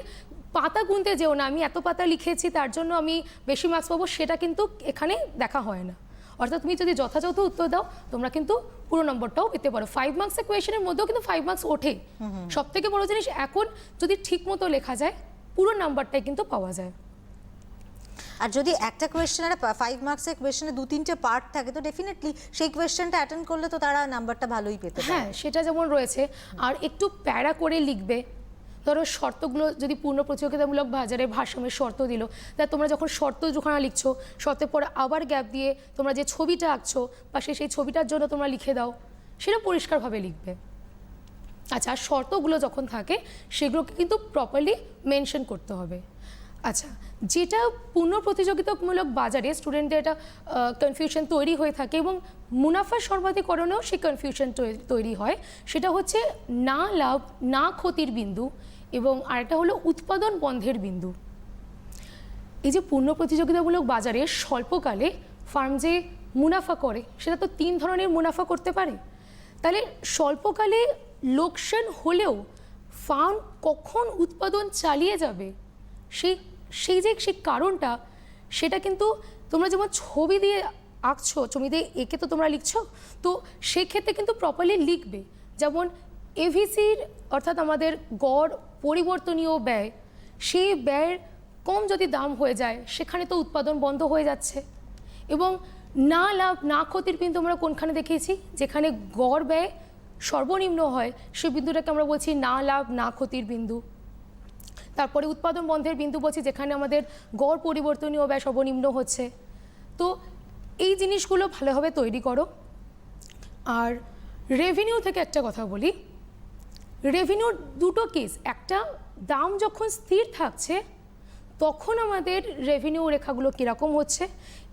পাতা গুনতে যেও না আমি এত পাতা লিখেছি তার জন্য আমি বেশি মার্কস পাবো, সেটা কিন্তু এখানে দেখা হয় না। অর্থাৎ তুমি যদি যথাযথ উত্তর দাও তোমরা কিন্তু পুরো নম্বরটাও পেতে পারো। 5 মার্কসের কোয়েশনের মধ্যেও কিন্তু 5 মার্কস ওঠে। সব থেকে বড় জিনিস, এখন যদি ঠিক মতো লেখা যায় পুরো নাম্বারটাই কিন্তু পাওয়া যায়। আর যদি একটা কোয়েশ্চেনের 5 মার্কসের কোয়েশ্চেনে 2-3টে পার্ট থাকে, তো ডেফিনেটলি সেই কোয়েশ্চেনটা অ্যাটেন্ড করলে তো তারা নাম্বারটা ভালোই পেতে পারে। হ্যাঁ, সেটা যেমন রয়েছে। আর একটু প্যারা করে লিখবে, ধরো শর্তগুলো যদি পূর্ণ প্রতিযোগিতামূলক বাজারে ভারসাম্যের শর্ত দিল, তা তোমরা যখন শর্ত যখন লিখছো শর্তের পরে আবার গ্যাপ দিয়ে তোমরা যে ছবিটা আঁকছো পাশে সেই ছবিটার জন্য তোমরা লিখে দাও, সেটা পরিষ্কারভাবে লিখবে। আচ্ছা, আর শর্তগুলো যখন থাকে সেগুলোকে কিন্তু প্রপারলি মেনশন করতে হবে। আচ্ছা, যেটা পূর্ণ প্রতিযোগিতামূলক বাজারে স্টুডেন্টদের একটা কনফিউশন তৈরি হয়ে থাকে এবং মুনাফা সর্বাধিকরণেও সেই কনফিউশন তৈরি হয়, সেটা হচ্ছে না লাভ না ক্ষতির বিন্দু এবং আরেকটা হলো উৎপাদন বন্ধের বিন্দু। এই যে পূর্ণ প্রতিযোগিতামূলক বাজারে স্বল্পকালে ফার্ম যে মুনাফা করে সেটা তো 3 ধরনের মুনাফা করতে পারে। তাহলে স্বল্পকালে লোকসান হলেও ফার্ম কখন উৎপাদন চালিয়ে যাবে সেই কারণটা, সেটা কিন্তু তোমরা যেমন ছবি দিয়ে আঁকছো, ছবি দিয়ে এঁকে তো তোমরা লিখছো, তো সেই ক্ষেত্রে কিন্তু প্রপারলি লিখবে। যেমন এভিসির অর্থাৎ আমাদের গড় পরিবর্তনীয় ব্যয়, সেই ব্যয়ের কম যদি দাম হয়ে যায় সেখানে তো উৎপাদন বন্ধ হয়ে যাচ্ছে। এবং না লাভ না ক্ষতির বিন্দু আমরা কোনখানে দেখিয়েছি, যেখানে গড় ব্যয় সর্বনিম্ন হয় সেই বিন্দুটাকে আমরা বলছি না লাভ না ক্ষতির বিন্দু। তারপরে উৎপাদন বন্ধের বিন্দু বলছি যেখানে আমাদের গড় পরিবর্তনীয় ব্যয় সর্বনিম্ন হচ্ছে। তো এই জিনিসগুলো ভালোভাবে তৈরি করো। আর রেভিনিউ থেকে একটা কথা বলি, রেভিনিউর দুটো কেস, একটা দাম যখন স্থির থাকছে তখন আমাদের রেভিনিউ রেখাগুলো কীরকম হচ্ছে,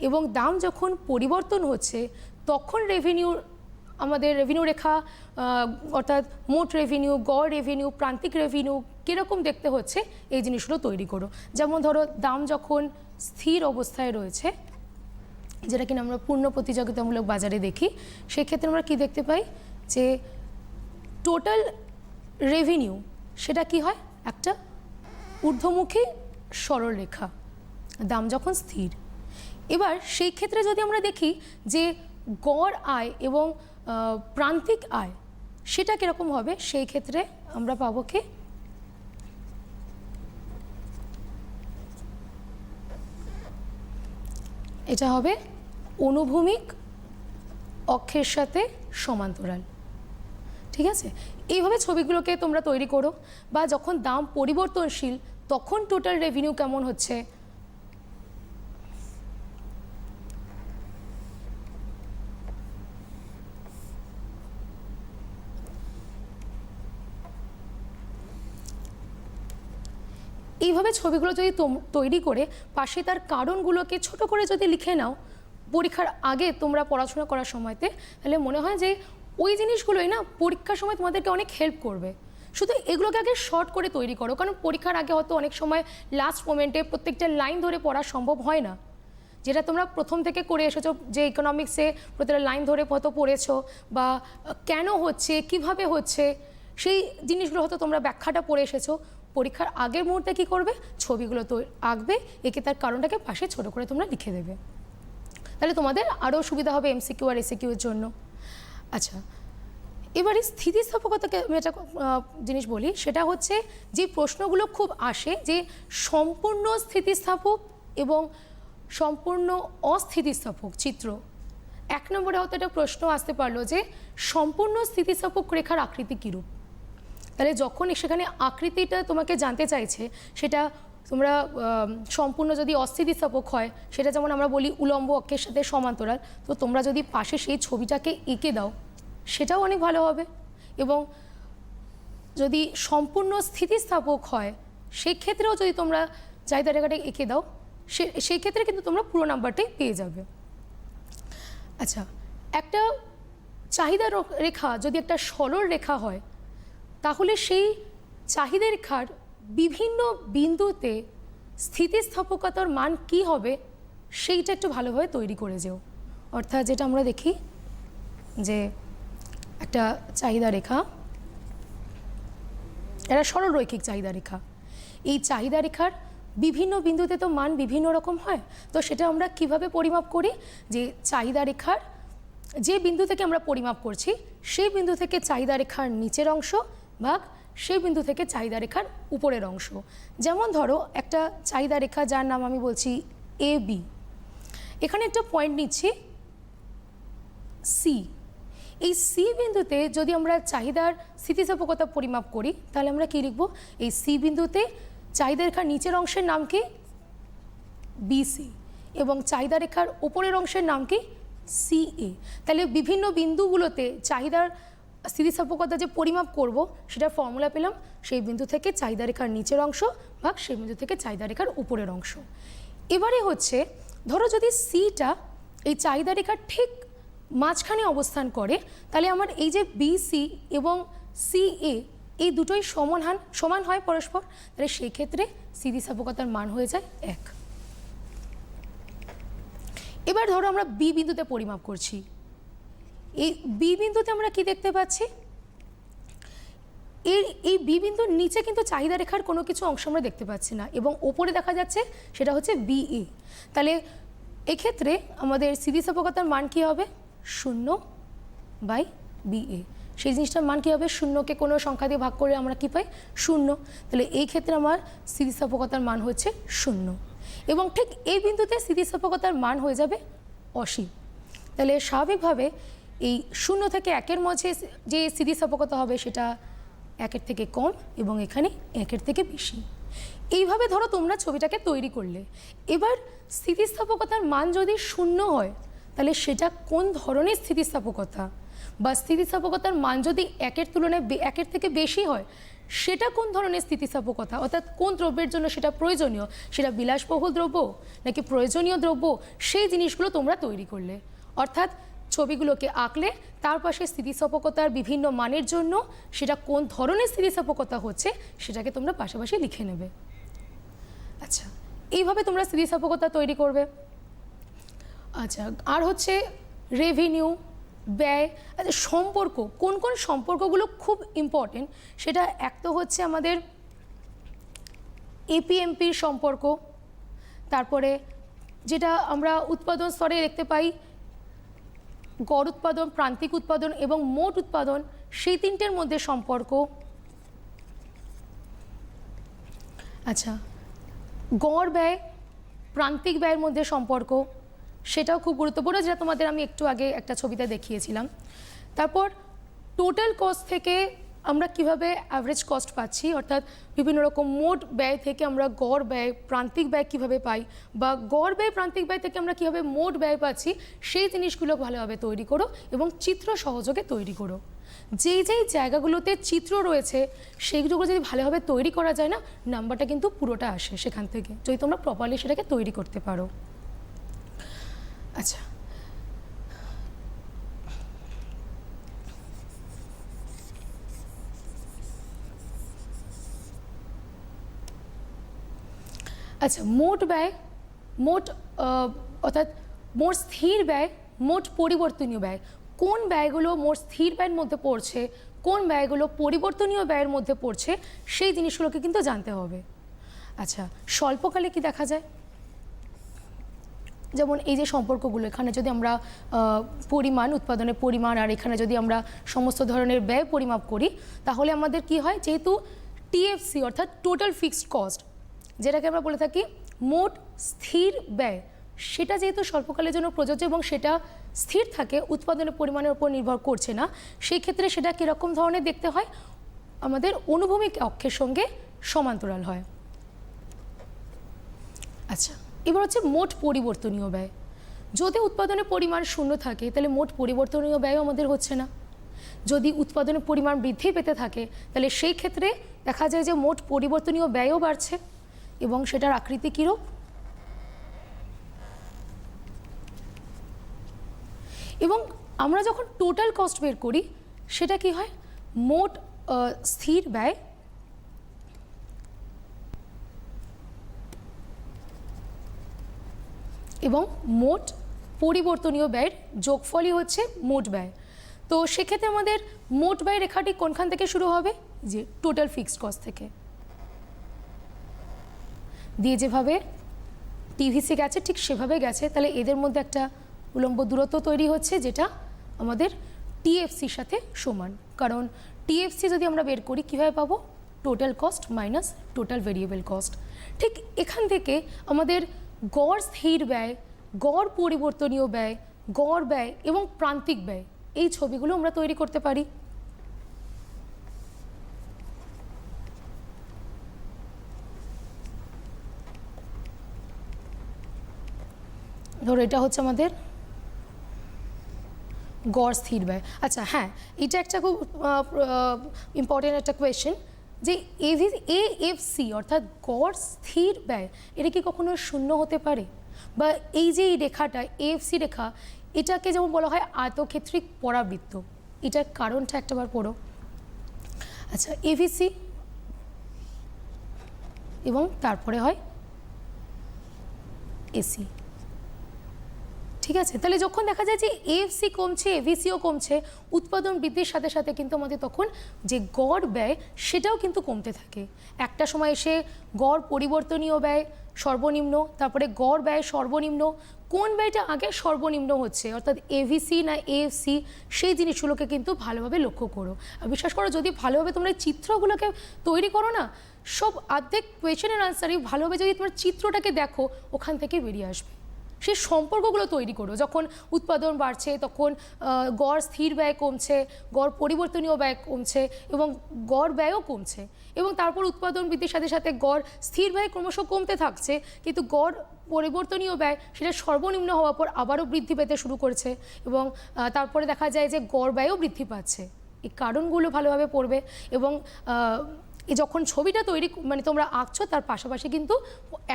এবং দাম যখন পরিবর্তন হচ্ছে তখন আমাদের রেভিনিউ রেখা অর্থাৎ মোট রেভিনিউ, গড় রেভিনিউ, প্রান্তিক রেভিনিউ কীরকম দেখতে হচ্ছে এই জিনিসগুলো তৈরি করো। যেমন ধরো দাম যখন স্থির অবস্থায় রয়েছে, যেটা কিনা আমরা পূর্ণ প্রতিযোগিতামূলক বাজারে দেখি, সেক্ষেত্রে আমরা কি দেখতে পাই যে টোটাল রেভিনিউ সেটা কি হয়, একটা ঊর্ধ্বমুখী সরলরেখা, দাম যখন স্থির। এবার সেই ক্ষেত্রে যদি আমরা দেখি যে গড় আয় এবং প্রান্তিক আয় সেটা কীরকম হবে, সেই ক্ষেত্রে আমরা পাবো কি এটা হবে অনুভূমিক অক্ষের সাথে সমান্তরাল। ঠিক আছে, এইভাবে ছবিগুলোকে তোমরা তৈরি করো। বা যখন দাম পরিবর্তনশীল তখন টোটাল রেভিনিউ কেমন হচ্ছে, এইভাবে ছবিগুলো যদি তৈরি করে পাশে তার কারণগুলোকে ছোট করে যদি লিখে নাও পরীক্ষার আগে তোমরা পড়াশোনা করার সময়তে, তাহলে মনে হয় যে ওই জিনিসগুলোই না পরীক্ষার সময় তোমাদেরকে অনেক হেল্প করবে। শুধু এগুলোকে আগে শর্ট করে তৈরি করো, কারণ পরীক্ষার আগে হয়তো অনেক সময় লাস্ট মোমেন্টে প্রত্যেকটা লাইন ধরে পড়া সম্ভব হয় না। যেটা তোমরা প্রথম থেকে করে এসেছো, যে ইকোনমিক্সে প্রতিটা লাইন ধরে কত পড়েছো বা কেন হচ্ছে কিভাবে হচ্ছে, সেই জিনিসগুলো হয়তো তোমরা ব্যাখ্যাটা পড়ে এসেছো। পরীক্ষার আগের মুহূর্তে কী করবে, ছবিগুলো তো আঁকবে, এঁকে তার কারণটাকে পাশে ছোট করে তোমরা লিখে দেবে। তাহলে তোমাদের আরও সুবিধা হবে এমসিকিউ আর এসিকিউ এর জন্য। আচ্ছা, এবারে স্থিতিস্থাপকতাকে আমি একটা জিনিস বলি, সেটা হচ্ছে যে প্রশ্নগুলো খুব আসে যে সম্পূর্ণ স্থিতিস্থাপক এবং সম্পূর্ণ অস্থিতিস্থাপক চিত্র। 1 নম্বরে হয়তো একটা প্রশ্ন আসতে পারলো যে সম্পূর্ণ স্থিতিস্থাপক রেখার আকৃতি কীরূপ। তাহলে যখন সেখানে আকৃতিটা তোমাকে জানতে চাইছে, সেটা তোমরা সম্পূর্ণ যদি অস্থিতিস্থাপক হয়, সেটা যেমন আমরা বলি উলম্ব অক্ষের সাথে সমান্তরাল, তো তোমরা যদি পাশে সেই ছবিটাকে এঁকে দাও সেটাও অনেক ভালো হবে। এবং যদি সম্পূর্ণ স্থিতিস্থাপক হয় সেক্ষেত্রেও যদি তোমরা চাহিদা রেখাটা এঁকে দাও সেই ক্ষেত্রে কিন্তু তোমরা পুরো নাম্বারটাই পেয়ে যাবে। আচ্ছা, একটা চাহিদা রেখা যদি একটা সরল রেখা হয়, তাহলে সেই চাহিদা রেখার বিভিন্ন বিন্দুতে স্থিতিস্থাপকতার মান কি হবে সেইটা একটু ভালোভাবে তৈরি করে যেও। অর্থাৎ যেটা আমরা দেখি যে একটা চাহিদা রেখা, একটা সরলরৈখিক চাহিদা রেখা, এই চাহিদা রেখার বিভিন্ন বিন্দুতে তো মান বিভিন্ন রকম হয়। তো সেটা আমরা কিভাবে পরিমাপ করি, যে চাহিদা রেখার যে বিন্দু থেকে আমরা পরিমাপ করছি সেই বিন্দু থেকে চাহিদা রেখার নিচের অংশ ভাগ সেই বিন্দু থেকে চাহিদা রেখার উপরের অংশ। যেমন ধরো একটা চাহিদা রেখা যার নাম আমি বলছি এ বি, এখানে একটা পয়েন্ট নিচ্ছি সি। এই সি বিন্দুতে যদি আমরা চাহিদার স্থিতিস্থাপকতা পরিমাপ করি তাহলে আমরা কি লিখব, এই সি বিন্দুতে চাহিদা রেখার নিচের অংশের নাম কি বিসি এবং চাহিদা রেখার উপরের অংশের নাম কি সিএ। তাহলে বিভিন্ন বিন্দুগুলোতে চাহিদার স্থিতিস্থাপকতা যে পরিমাপ করব সেটার ফর্মুলা পেলাম, সেই বিন্দু থেকে চাহিদা রেখার নিচের অংশ ভাগ সেই বিন্দু থেকে চাহিদা রেখার উপরের অংশ। এবারে হচ্ছে ধরো যদি সিটা এই চাহিদা রেখার ঠিক মাঝখানে অবস্থান করে, তাহলে আমার এই যে বিসি এবং সিএ এই দুটোই সমান হয় পরস্পর, তাহলে সেই ক্ষেত্রে স্থিতিস্থাপকতার মান হয়ে যায় 1। এবার ধরো আমরা বি বিন্দুতে পরিমাপ করছি, এই বি বিন্দুতে আমরা কি দেখতে পাচ্ছি, এই বি বিন্দুর নিচে কিন্তু চাহিদা রেখার কোনো কিছু অংশ আমরা দেখতে পাচ্ছি না এবং ওপরে দেখা যাচ্ছে সেটা হচ্ছে বিএ। তাহলে এক্ষেত্রে আমাদের স্থিতিস্থাপকতার মান কী হবে, 0/BA। সেই জিনিসটার মান কী হবে, 0কে কোনো সংখ্যা দিয়ে ভাগ করে আমরা কি পাই 0। তাহলে এই ক্ষেত্রে আমার স্থিতিস্থাপকতার মান হচ্ছে 0 এবং ঠিক এই বিন্দুতে স্থিতিস্থাপকতার মান হয়ে যাবে অসীম। তাহলে স্বাভাবিকভাবে এই 0 থেকে 1-এর মাঝে যে স্থিতিস্থাপকতা হবে সেটা 1-এর থেকে কম এবং এখানে 1-এর থেকে বেশি। এইভাবে ধরো তোমরা ছবিটাকে তৈরি করলে, এবার স্থিতিস্থাপকতার মান যদি 0 হয় তাহলে সেটা কোন ধরনের স্থিতিস্থাপকতা, বা স্থিতিস্থাপকতার মান যদি 1-এর তুলনায় 1-এর থেকে বেশি হয় সেটা কোন ধরনের স্থিতিস্থাপকতা, অর্থাৎ কোন দ্রব্যের জন্য সেটা প্রয়োজনীয়, সেটা বিলাসবহুল দ্রব্য নাকি প্রয়োজনীয় দ্রব্য, সেই জিনিসগুলো তোমরা তৈরি করলে। অর্থাৎ ছবিগুলোকে আঁকলে তার পাশে স্থিতিস্থাপকতার বিভিন্ন মানের জন্য সেটা কোন ধরনের স্থিতিস্থাপকতা হচ্ছে সেটাকে তোমরা পাশাপাশি লিখে নেবে। আচ্ছা, এইভাবে তোমরা স্থিতিস্থাপকতা তৈরি করবে। আচ্ছা, আর হচ্ছে রেভিনিউ, ব্যয়, আচ্ছা সম্পর্ক, কোন কোন সম্পর্কগুলো খুব ইম্পর্টেন্ট সেটা এক তো হচ্ছে আমাদের এপিএমপির সম্পর্ক, তারপরে যেটা আমরা উৎপাদন স্তরে দেখতে পাই গড় উৎপাদন, প্রান্তিক উৎপাদন এবং মোট উৎপাদন, সেই তিনটের মধ্যে সম্পর্ক। আচ্ছা, গড় ব্যয়, প্রান্তিক ব্যয়ের মধ্যে সম্পর্ক, সেটাও খুব গুরুত্বপূর্ণ, যেটা তোমাদের আমি একটু আগে একটা ছবিতে দেখিয়েছিলাম। তারপর টোটাল কস্ট থেকে আমরা কিভাবে অ্যাভারেজ কস্ট পাচ্ছি, অর্থাৎ বিভিন্ন রকম মোট ব্যয় থেকে আমরা গড় ব্যয় প্রান্তিক ব্যয় কিভাবে পাই, বা গড় ব্যয় প্রান্তিক ব্যয় থেকে আমরা কিভাবে মোট ব্যয় পাচ্ছি, সেই জিনিসগুলো ভালোভাবে তৈরি করো এবং চিত্র সহযোগে তৈরি করো। যেই যেই জায়গাগুলোতে চিত্র রয়েছে সেইগুলো যদি ভালোভাবে তৈরি করা যায় না, নাম্বারটা কিন্তু পুরোটা আসে সেখান থেকে, যদি তোমরা প্রপারলি সেটাকে তৈরি করতে পারো। আচ্ছা, আচ্ছা, মোট ব্যয়, মোট অর্থাৎ মোট স্থির ব্যয়, মোট পরিবর্তনীয় ব্যয়, কোন ব্যয়গুলো মোট স্থির ব্যয়ের মধ্যে পড়ছে, কোন ব্যয়গুলো পরিবর্তনীয় ব্যয়ের মধ্যে পড়ছে, সেই জিনিসগুলোকে কিন্তু জানতে হবে। আচ্ছা, স্বল্পকালে কি দেখা যায়, যেমন এই যে সম্পর্কগুলো, এখানে যদি আমরা পরিমাণ, উৎপাদনের পরিমাণ, আর এখানে যদি আমরা সমস্ত ধরনের ব্যয় পরিমাপ করি, তাহলে আমাদের কি হয়, যেহেতু টিএফসি অর্থাৎ টোটাল ফিক্সড কস্ট, যেটাকে আমরা বলে থাকি মোট স্থির ব্যয়, সেটা যেহেতু স্বল্পকালের জন্য প্রযোজ্য এবং সেটা স্থির থাকে, উৎপাদনের পরিমাণের উপর নির্ভর করছে না, সেই ক্ষেত্রে সেটা কীরকম ধরনের দেখতে হয়, আমাদের অনুভূমিক অক্ষের সঙ্গে সমান্তরাল হয়। আচ্ছা, এবার হচ্ছে মোট পরিবর্তনীয় ব্যয়। যদি উৎপাদনের পরিমাণ শূন্য থাকে তাহলে মোট পরিবর্তনীয় ব্যয়ও আমাদের হচ্ছে না। যদি উৎপাদনের পরিমাণ বৃদ্ধি পেতে থাকে তাহলে সেই ক্ষেত্রে দেখা যায় যে মোট পরিবর্তনীয় ব্যয়ও বাড়ছে, এবং সেটার আকৃতি কীরূপ, এবং আমরা যখন টোটাল কস্ট বের করি সেটা কি হয়, মোট স্থির ব্যয় এবং মোট পরিবর্তনীয় ব্যয়ের যোগফলই হচ্ছে মোট ব্যয়। তো সেক্ষেত্রে আমাদের মোট ব্যয় রেখাটি কোনখান থেকে শুরু হবে, যে টোটাল ফিক্সড কস্ট থেকে দিয়ে যেভাবে টিভিসি গেছে ঠিক সেভাবে গেছে, তাহলে এদের মধ্যে একটা উলম্ব দূরত্ব তৈরি হচ্ছে যেটা আমাদের টিএফসির সাথে সমান। কারণ টিএফসি যদি আমরা বের করি কীভাবে পাবো, total cost minus total variable cost. ঠিক এখান থেকে আমাদের গড় স্থির ব্যয়, গড় পরিবর্তনীয় ব্যয়, গড় ব্যয় এবং প্রান্তিক ব্যয়, এই ছবিগুলো আমরা তৈরি করতে পারি। ধরো এটা হচ্ছে আমাদের গড় স্থির ব্যয়। আচ্ছা হ্যাঁ, এটা একটা খুব ইম্পর্টেন্ট একটা কোয়েশ্চেন, যে এএফসি অর্থাৎ গড় স্থির ব্যয়, এটা কি কখনো শূন্য হতে পারে, বা এই যে এই রেখাটা এএফসি রেখা, এটাকে যেমন বলা হয় আয়তক্ষেত্রিক পরাবৃত্ত, এটার কারণটা একটাবার পড়ো। আচ্ছা, এভিসি এবং তারপরে হয় এসি, ঠিক আছে। তাহলে যখন দেখা যায় যে এএফসি কমছে, এভিসিও কমছে, উৎপাদন বৃদ্ধির সাথে সাথে কিন্তু আমাদের তখন যে গড় ব্যয় সেটাও কিন্তু কমতে থাকে। একটা সময় এসে গড় পরিবর্তনীয় ব্যয় সর্বনিম্ন, তারপরে গড় ব্যয় সর্বনিম্ন, কোন ব্যয়টা আগে সর্বনিম্ন হচ্ছে অর্থাৎ এভিসি না এএফসি, সেই জিনিসগুলোকে কিন্তু ভালোভাবে লক্ষ্য করো। আর বিশ্বাস করো, যদি ভালোভাবে তোমরা এই চিত্রগুলোকে তৈরি করো না, সব অর্ধেক কোয়েশ্চেনের আনসারই ভালোভাবে যদি তোমার চিত্রটাকে দেখো ওখান থেকে বেরিয়ে আসবে। সেই সম্পর্কগুলো তৈরি করো, যখন উৎপাদন বাড়ছে তখন গড় স্থির ব্যয় কমছে, গড় পরিবর্তনীয় ব্যয় কমছে এবং গড় ব্যয়ও কমছে, এবং তারপর উৎপাদন বৃদ্ধির সাথে সাথে গড় স্থির ব্যয় ক্রমশ কমতে থাকছে, কিন্তু গড় পরিবর্তনীয় ব্যয় সেটা সর্বনিম্ন হওয়ার পর আবারও বৃদ্ধি পেতে শুরু করছে, এবং তারপরে দেখা যায় যে গড় ব্যয়ও বৃদ্ধি পাচ্ছে। এই কারণগুলো ভালোভাবে পড়বে, এবং যখন ছবিটা তৈরি মানে তোমরা আঁকছো তার পাশাপাশি কিন্তু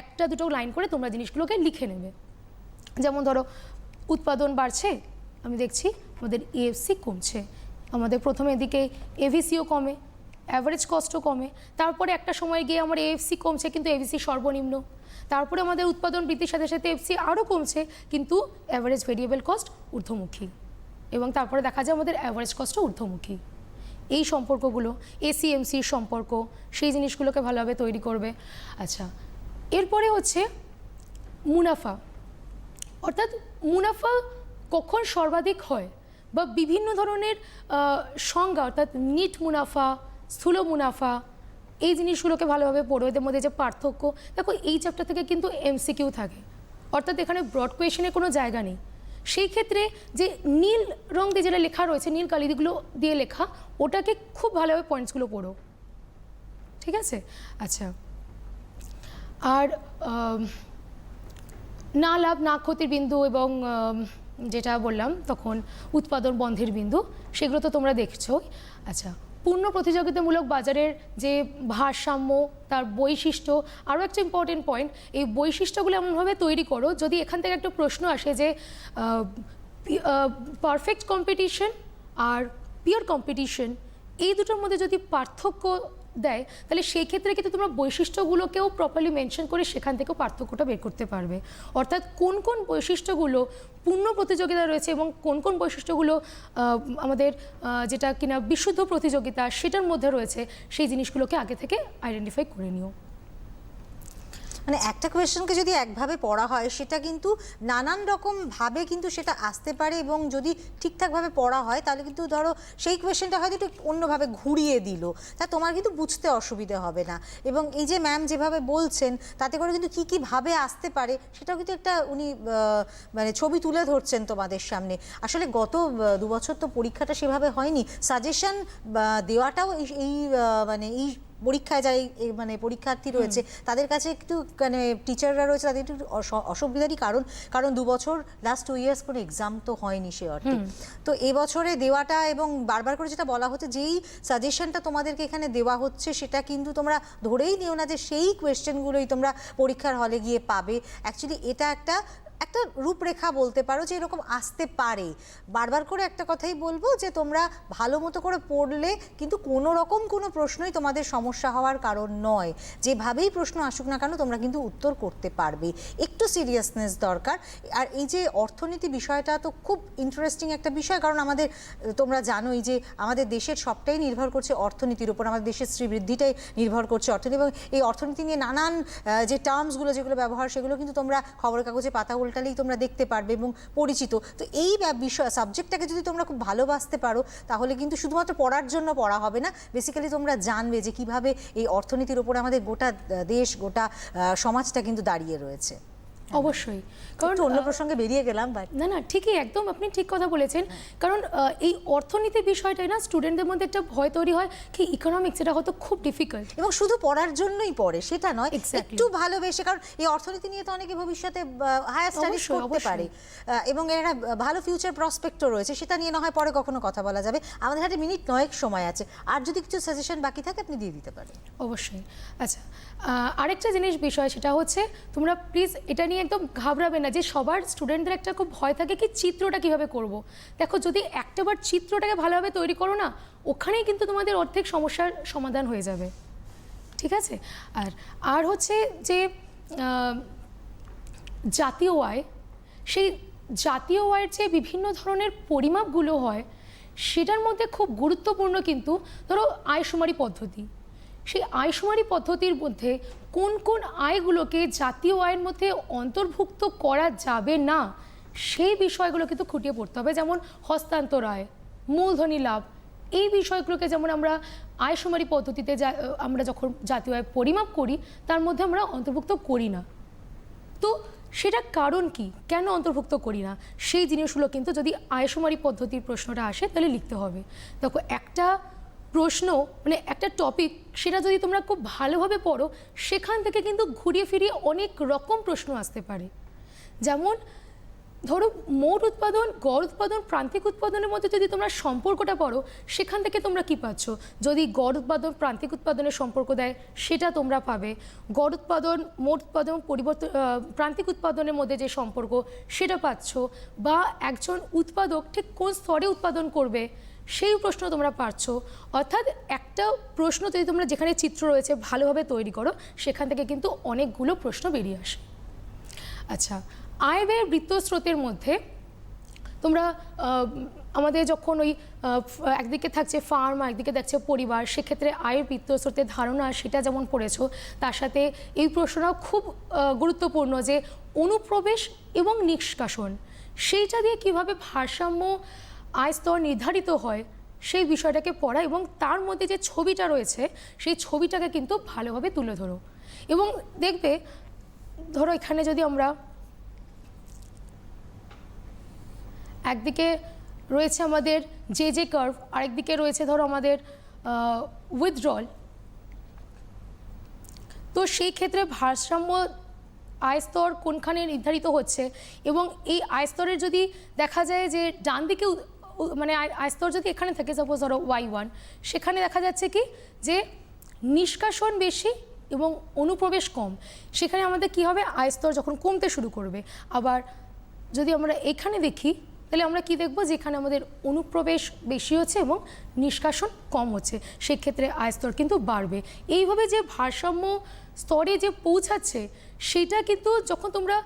একটা দুটো লাইন করে তোমরা জিনিসগুলোকে লিখে নেবে। যেমন ধরো উৎপাদন বাড়ছে, আমি দেখছি আমাদের এএফসি কমছে, আমাদের প্রথমে এদিকে এভিসিও কমে, অ্যাভারেজ কস্টও কমে, তারপরে একটা সময় গিয়ে আমার এএফসি কমছে কিন্তু এভিসি সর্বনিম্ন, তারপরে আমাদের উৎপাদন বৃদ্ধির সাথে সাথে এফসি আরও কমছে কিন্তু অ্যাভারেজ ভেরিয়েবল কস্ট ঊর্ধ্বমুখী, এবং তারপরে দেখা যায় আমাদের অ্যাভারেজ কস্টও ঊর্ধ্বমুখী। এই সম্পর্কগুলো এসিএমসির সম্পর্ক, সেই জিনিসগুলোকে ভালোভাবে তৈরি করবে। আচ্ছা, এরপরে হচ্ছে মুনাফা, অর্থাৎ মুনাফা কখন সর্বাধিক হয়, বা বিভিন্ন ধরনের সংজ্ঞা, অর্থাৎ নিট মুনাফা, স্থূল মুনাফা, এই জিনিসগুলোকে ভালোভাবে পড়ো। এদের মধ্যে যে পার্থক্য দেখো, এই চ্যাপ্টার থেকে কিন্তু এমসিকিউ থাকে, অর্থাৎ এখানে ব্রড কোয়েশনের কোনো জায়গা নেই। সেই ক্ষেত্রে যে নীল রং দিয়ে যেটা লেখা রয়েছে, নীল কালিগুলো দিয়ে লেখা, ওটাকে খুব ভালোভাবে পয়েন্টসগুলো পড়ো, ঠিক আছে? আচ্ছা, আর না লাভ না ক্ষতির বিন্দু এবং যেটা বললাম তখন উৎপাদন বন্ধের বিন্দু, সেগুলো তো তোমরা দেখছোই। আচ্ছা, পূর্ণ প্রতিযোগিতামূলক বাজারের যে ভারসাম্য, তার বৈশিষ্ট্য, আরও একটা ইম্পর্টেন্ট পয়েন্ট, এই বৈশিষ্ট্যগুলো এমনভাবে তৈরি করো যদি এখান থেকে একটা প্রশ্ন আসে যে পারফেক্ট কম্পিটিশন আর পিওর কম্পিটিশন, এই দুটোর মধ্যে যদি পার্থক্য দেয়, তাহলে সেই ক্ষেত্রে কিন্তু তোমরা বৈশিষ্ট্যগুলোকেও প্রপারলি মেনশন করে সেখান থেকেও পার্থক্যটা বের করতে পারবে। অর্থাৎ কোন কোন বৈশিষ্ট্যগুলো পূর্ণ প্রতিযোগিতা রয়েছে এবং কোন কোন বৈশিষ্ট্যগুলো আমাদের যেটা কিনা বিশুদ্ধ প্রতিযোগিতা সেটার মধ্যে রয়েছে, সেই জিনিসগুলোকে আগে থেকে আইডেন্টিফাই করে নিও। মানে একটা কোয়েশ্চেনকে যদি একভাবে পড়া হয় সেটা কিন্তু নানান রকম ভাবে কিন্তু সেটা আসতে পারে, এবং যদি ঠিকঠাকভাবে পড়া হয় তাহলে কিন্তু ধরো সেই কোয়েশ্চেনটা হয়তো একটু অন্যভাবে ঘুরিয়ে দিল, তা তোমার কিন্তু বুঝতে অসুবিধে হবে না। এবং এই যে ম্যাম যেভাবে বলছেন তাতে করে কিন্তু কী ভাবে আসতে পারে সেটাও কিন্তু একটা উনি মানে ছবি তুলে ধরছেন তোমাদের সামনে। আসলে গত 2 বছর তো পরীক্ষাটা সেভাবে হয়নি, সাজেশন দেওয়াটাও এই মানে এই পরীক্ষায় যারা মানে পরীক্ষার্থী রয়েছে তাদের কাছে একটু মানে টিচাররা রয়েছে তাদের একটু অসুবিধারই কারণ 2 বছর লাস্ট 2 ইয়ার্স কোনো এক্সাম তো হয়নি সে অর্থে। তো এবছরে দেওয়াটা এবং বারবার করে যেটা বলা হচ্ছে যেই সাজেশনটা তোমাদেরকে এখানে দেওয়া হচ্ছে সেটা কিন্তু তোমরা ধরেই নিও না যে সেই কোয়েশ্চেনগুলোই তোমরা পরীক্ষার হলে গিয়ে পাবে। অ্যাকচুয়ালি এটা একটা রূপরেখা বলতে পারো যে এরকম আসতে পারে। বারবার করে একটা কথাই বলবো যে তোমরা ভালো মতো করে পড়লে কিন্তু কোনো রকম কোনো প্রশ্নই তোমাদের সমস্যা হওয়ার কারণ নয়, যেভাবেই প্রশ্ন আসুক না কেন তোমরা কিন্তু উত্তর করতে পারবে। একটু সিরিয়াসনেস দরকার। আর এই যে অর্থনীতি বিষয়টা তো খুব ইন্টারেস্টিং একটা বিষয়, কারণ আমাদের তোমরা জানোই যে আমাদের দেশের সবটাই নির্ভর করছে অর্থনীতির উপর, আমাদের দেশের শ্রীবৃদ্ধিটাই নির্ভর করছে অর্থনীতি, এবং এই অর্থনীতি নিয়ে নানান যে টার্মসগুলো যেগুলো ব্যবহার সেগুলো কিন্তু তোমরা খবরের কাগজে পাতা উল্টালেই তোমরা দেখতে পারবে এবং পরিচিত। তো এই বিষয় সাবজেক্টটাকে যদি তোমরা খুব ভালোবাসতে পারো তাহলে কিন্তু শুধুমাত্র পড়ার জন্য পড়া হবে না, বেসিক্যালি তোমরা জানবে যে কিভাবে এই অর্থনীতির উপরে আমাদের গোটা দেশ গোটা সমাজটা কিন্তু দাঁড়িয়ে রয়েছে। অবশ্যই, কারণ অন্য প্রসঙ্গে বেরিয়ে গেলাম, বাট না ঠিকই, একদম আপনি ঠিক কথা বলেছেন। কারণ এই অর্থনীতি বিষয়টাই না স্টুডেন্টদের মধ্যে একটা ভয় তৈরি হয় কি ইকোনমিক্স এটা হয়তো খুব ডিফিকাল্ট, এবং শুধু পড়ার জন্যই পড়ে সেটা নয়, একটু ভালোবেসে, কারণ এই অর্থনীতি নিয়ে তো অনেকে ভবিষ্যতে হায়ার স্টাডিজ করতে পারে এবং এর একটা ভালো ফিউচার প্রসপেক্টও রয়েছে, সেটা নিয়ে না হয় পরে কখনো কথা বলা যাবে। আমাদের হাতে মিনিট 9 সময় আছে, আর যদি কিছু সাজেশন বাকি থাকে আপনি দিয়ে দিতে পারেন। অবশ্যই। আচ্ছা, আরেকটা জিনিস বিষয় সেটা হচ্ছে তোমরা প্লিজ এটা নিয়ে একদম ঘাবড়াবে না যে সবার স্টুডেন্টদের একটা খুব ভয় থাকে কি চিত্রটা কিভাবে করব। দেখো, যদি একটাবার চিত্রটাকে ভালোভাবে তৈরি করো না, ওখানেই কিন্তু তোমাদের অর্ধেক সমস্যার সমাধান হয়ে যাবে, ঠিক আছে? আর হচ্ছে যে জাতীয় আয়, সেই জাতীয় আয়ের যে বিভিন্ন ধরনের পরিমাপগুলো হয় সেটার মধ্যে খুব গুরুত্বপূর্ণ কিন্তু ধরো আয়শুমারি পদ্ধতি। সেই আয়শুমারি পদ্ধতির মধ্যে কোন কোন আয়গুলোকে জাতীয় আয়ের মধ্যে অন্তর্ভুক্ত করা যাবে না সেই বিষয়গুলো কিন্তু খুঁটিয়ে পড়তে হবে। যেমন হস্তান্তর আয়, মূলধনী লাভ, এই বিষয়গুলোকে যেমন আমরা আয়শুমারি পদ্ধতিতে আমরা যখন জাতীয় আয় পরিমাপ করি তার মধ্যে আমরা অন্তর্ভুক্ত করি না। তো সেটা কারণ কি, কেন অন্তর্ভুক্ত করি না, সেই জিনিসগুলো কিন্তু যদি আয়শুমারি পদ্ধতির প্রশ্নটা আসে তাহলে লিখতে হবে। দেখো, একটা প্রশ্ন মানে একটা টপিক সেটা যদি তোমরা খুব ভালোভাবে পড়ো সেখান থেকে কিন্তু ঘুরিয়ে ফিরিয়ে অনেক রকম প্রশ্ন আসতে পারে। যেমন ধরো মোট উৎপাদন, গড় উৎপাদন, প্রান্তিক উৎপাদনের মধ্যে যদি তোমরা সম্পর্কটা পড়ো সেখান থেকে তোমরা কি পাচ্ছ, যদি গড় উৎপাদন প্রান্তিক উৎপাদনের সম্পর্ক দেয় সেটা তোমরা পাবে, গড় উৎপাদন মোট উৎপাদন প্রান্তিক উৎপাদনের মধ্যে যে সম্পর্ক সেটা পাচ্ছ, বা একজন উৎপাদক ঠিক কোন স্তরে উৎপাদন করবে সেই প্রশ্ন তোমরা পাচ্ছ। অর্থাৎ একটা প্রশ্ন যদি তোমরা যেখানে চিত্র রয়েছে ভালোভাবে তৈরি করো সেখান থেকে কিন্তু অনেকগুলো প্রশ্ন বেরিয়ে আসে। আচ্ছা, আয় ব্যয়ের বৃত্তস্রোতের মধ্যে তোমরা আমাদের যখন ওই একদিকে থাকছে ফার্ম আর একদিকে থাকছে পরিবার, সেক্ষেত্রে আয়ের বৃত্তস্রোতের ধারণা সেটা যেমন পড়েছো, তার সাথে এই প্রশ্নটাও খুব গুরুত্বপূর্ণ যে অনুপ্রবেশ এবং নিষ্কাশন, সেইটা দিয়ে কিভাবে ভারসাম্য আয় স্তর নির্ধারিত হয় সেই বিষয়টাকে পড়া, এবং তার মধ্যে যে ছবিটা রয়েছে সেই ছবিটাকে কিন্তু ভালোভাবে তুলে ধরো। এবং দেখবে, ধরো এখানে যদি আমরা একদিকে রয়েছে আমাদের যে কার্ভ, আরেকদিকে রয়েছে ধরো আমাদের উইথড্রল। তো সেই ক্ষেত্রে ভারসাম্য আয়স্তর কোনখানে নির্ধারিত হচ্ছে, এবং এই আয়স্তরের যদি দেখা যায় যে ডান দিকে মানে আয়স্তর যদি এখানে থাকে, সাপোজ ধরো Y1, সেখানে দেখা যাচ্ছে কি যে নিষ্কাশন বেশি এবং অনুপ্রবেশ কম। সেখানে আমাদের কি হবে, আয়স্তর যখন কমতে শুরু করবে। আবার যদি আমরা এখানে দেখি তাহলে আমরা কি দেখব, যে এখানে আমাদের অনুপ্রবেশ বেশি হচ্ছে এবং নিষ্কাশন কম হচ্ছে, সেক্ষেত্রে আয়স্তর কিন্তু বাড়বে। এইভাবে যে ভারসাম্য স্তরে যে পৌঁছাচ্ছে সেটা কিন্তু যখন তোমরা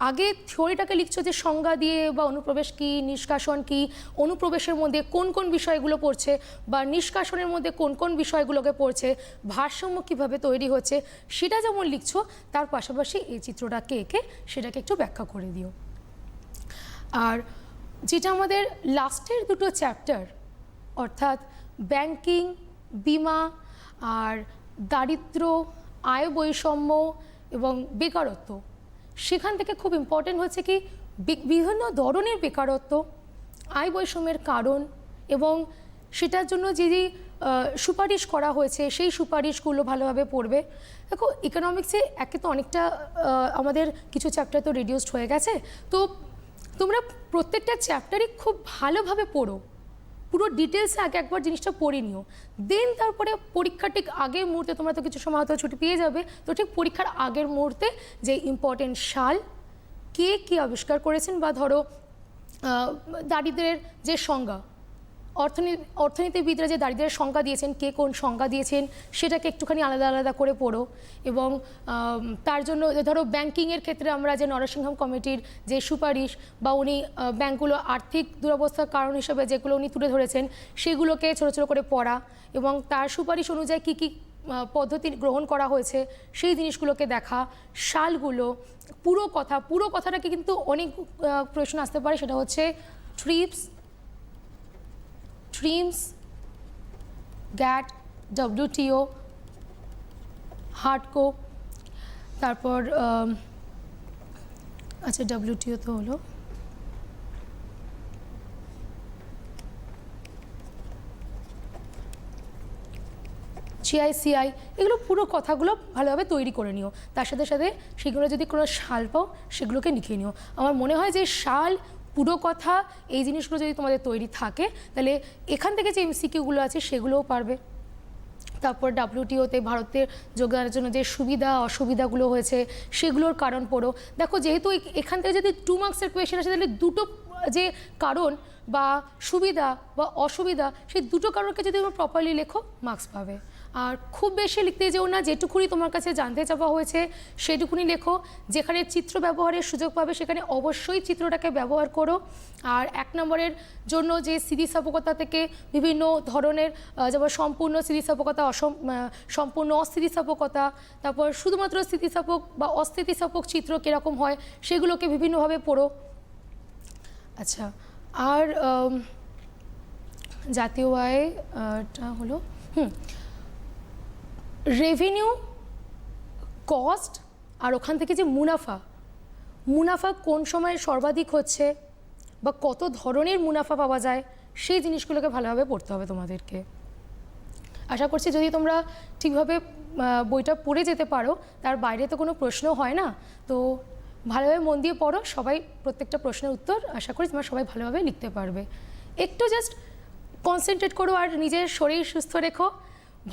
আগে থিওরিটাকে লিখছো যে সংজ্ঞা দিয়ে, বা অনুপ্রবেশ কি, নিষ্কাশন কি, অনুপ্রবেশের মধ্যে কোন কোন বিষয়গুলো পড়ছে, বা নিষ্কাশনের মধ্যে কোন কোন বিষয়গুলোকে পড়ছে, ভারসাম্য কীভাবে তৈরি হচ্ছে, সেটা যেমন লিখছো, তার পাশাপাশি এই চিত্রটাকে এঁকে সেটাকে একটু ব্যাখ্যা করে দিও। আর যেটা আমাদের লাস্টের দুটো চ্যাপ্টার, অর্থাৎ ব্যাংকিং, বিমা, আর দারিদ্র্য, আয় বৈষম্য এবং বেকারত্ব, সেখান থেকে খুব ইম্পর্টেন্ট হচ্ছে কি বিভিন্ন ধরনের বেকারত্ব, আয় বৈষম্যের কারণ, এবং সেটার জন্য যে সুপারিশ করা হয়েছে সেই সুপারিশগুলো ভালোভাবে পড়বে। দেখো, ইকোনমিক্সে একে তো অনেকটা আমাদের কিছু চ্যাপ্টার তো রিডিউসড হয়ে গেছে, তো তোমরা প্রত্যেকটা চ্যাপ্টারই খুব ভালোভাবে পড়ো, পুরো ডিটেলসে আগে একবার জিনিসটা পড়ে নিও, দেন তারপরে পরীক্ষার ঠিক আগের মুহূর্তে, তোমরা তো কিছু সময় হয়তো ছুটি পেয়ে যাবে, তো ঠিক পরীক্ষার আগের মুহূর্তে যে ইম্পর্টেন্ট সাল, কে কী আবিষ্কার করেছেন, বা ধরো দারিদ্র্যের যে সংজ্ঞা, অর্থনীতিবিদরা যে দারিদ্র্যের সংজ্ঞা দিয়েছেন, কে কোন সংজ্ঞা দিয়েছেন, সেটাকে একটুখানি আলাদা আলাদা করে পড়ো। এবং তার জন্য ধরো ব্যাংকিংয়ের ক্ষেত্রে আমরা যে নরসিংহম কমিটির যে সুপারিশ, বা উনি ব্যাংকগুলো আর্থিক দুরবস্থার কারণ হিসেবে যেগুলো উনি তুলে ধরেছেন, সেগুলোকে ছোটো ছোটো করে পড়া, এবং তার সুপারিশ অনুযায়ী কী কী পদ্ধতি গ্রহণ করা হয়েছে সেই জিনিসগুলোকে দেখা, সালগুলো, পুরো কথাটাকে কিন্তু অনেক প্রশ্ন আসতে পারে। সেটা হচ্ছে ট্রিমস, গ্যাট, WTO, হার্ডকো, তারপর আচ্ছা WTO তো হলো, GICI, এগুলো পুরো কথাগুলো ভালোভাবে তৈরি করে নিও। তার সাথে সাথে সেগুলো যদি কোনো সাল পাও সেগুলোকে লিখে নিও। আমার মনে হয় যে সাল, পুরো কথা, এই জিনিসগুলো যদি তোমাদের তৈরি থাকে তাহলে এখান থেকে যে MCQগুলো আছে সেগুলোও পারবে। তারপর WTOতে ভারতের যোগদানের জন্য যে সুবিধা অসুবিধাগুলো হয়েছে সেগুলোর কারণ পড়ো। দেখো, যেহেতু এখান থেকে যদি 2 মার্কসের কোয়েশ্চেন আসে, তাহলে দুটো যে কারণ বা সুবিধা বা অসুবিধা, সেই দুটো কারণকে যদি তোমরা প্রপারলি লেখো মার্কস পাবে। আর খুব বেশি লিখতে যেও না, যেটুকুনি তোমার কাছে জানতে চাওয়া হয়েছে সেটুকুনি লেখো। যেখানে চিত্র ব্যবহারের সুযোগ পাবে সেখানে অবশ্যই চিত্রটাকে ব্যবহার করো। আর 1 নম্বরের জন্য যে স্থিতিস্থাপকতা থেকে বিভিন্ন ধরনের, যেমন সম্পূর্ণ স্থিতিস্থাপকতা, সম্পূর্ণ অস্থিতিস্থাপকতা, তারপর শুধুমাত্র স্থিতিস্থাপক বা অস্থিতিস্থাপক চিত্র কীরকম হয় সেগুলোকে বিভিন্নভাবে পড়ো। আচ্ছা, আর জাতীয় আয়টা হলো রেভিনিউ, কস্ট, আর ওখান থেকে যে মুনাফা কোন সময় সর্বাধিক হচ্ছে বা কত ধরনের মুনাফা পাওয়া যায়, সেই জিনিসগুলোকে ভালোভাবে পড়তে হবে তোমাদেরকে। আশা করছি যদি তোমরা ঠিকভাবে বইটা পড়ে যেতে পারো, তার বাইরে তো কোনো প্রশ্ন হয় না, তো ভালোভাবে মন দিয়ে পড়ো। সবাই প্রত্যেকটা প্রশ্নের উত্তর আশা করি তোমরা সবাই ভালোভাবে লিখতে পারবে। একটু জাস্ট কনসেন্ট্রেট করো আর নিজের শরীর সুস্থ রেখো।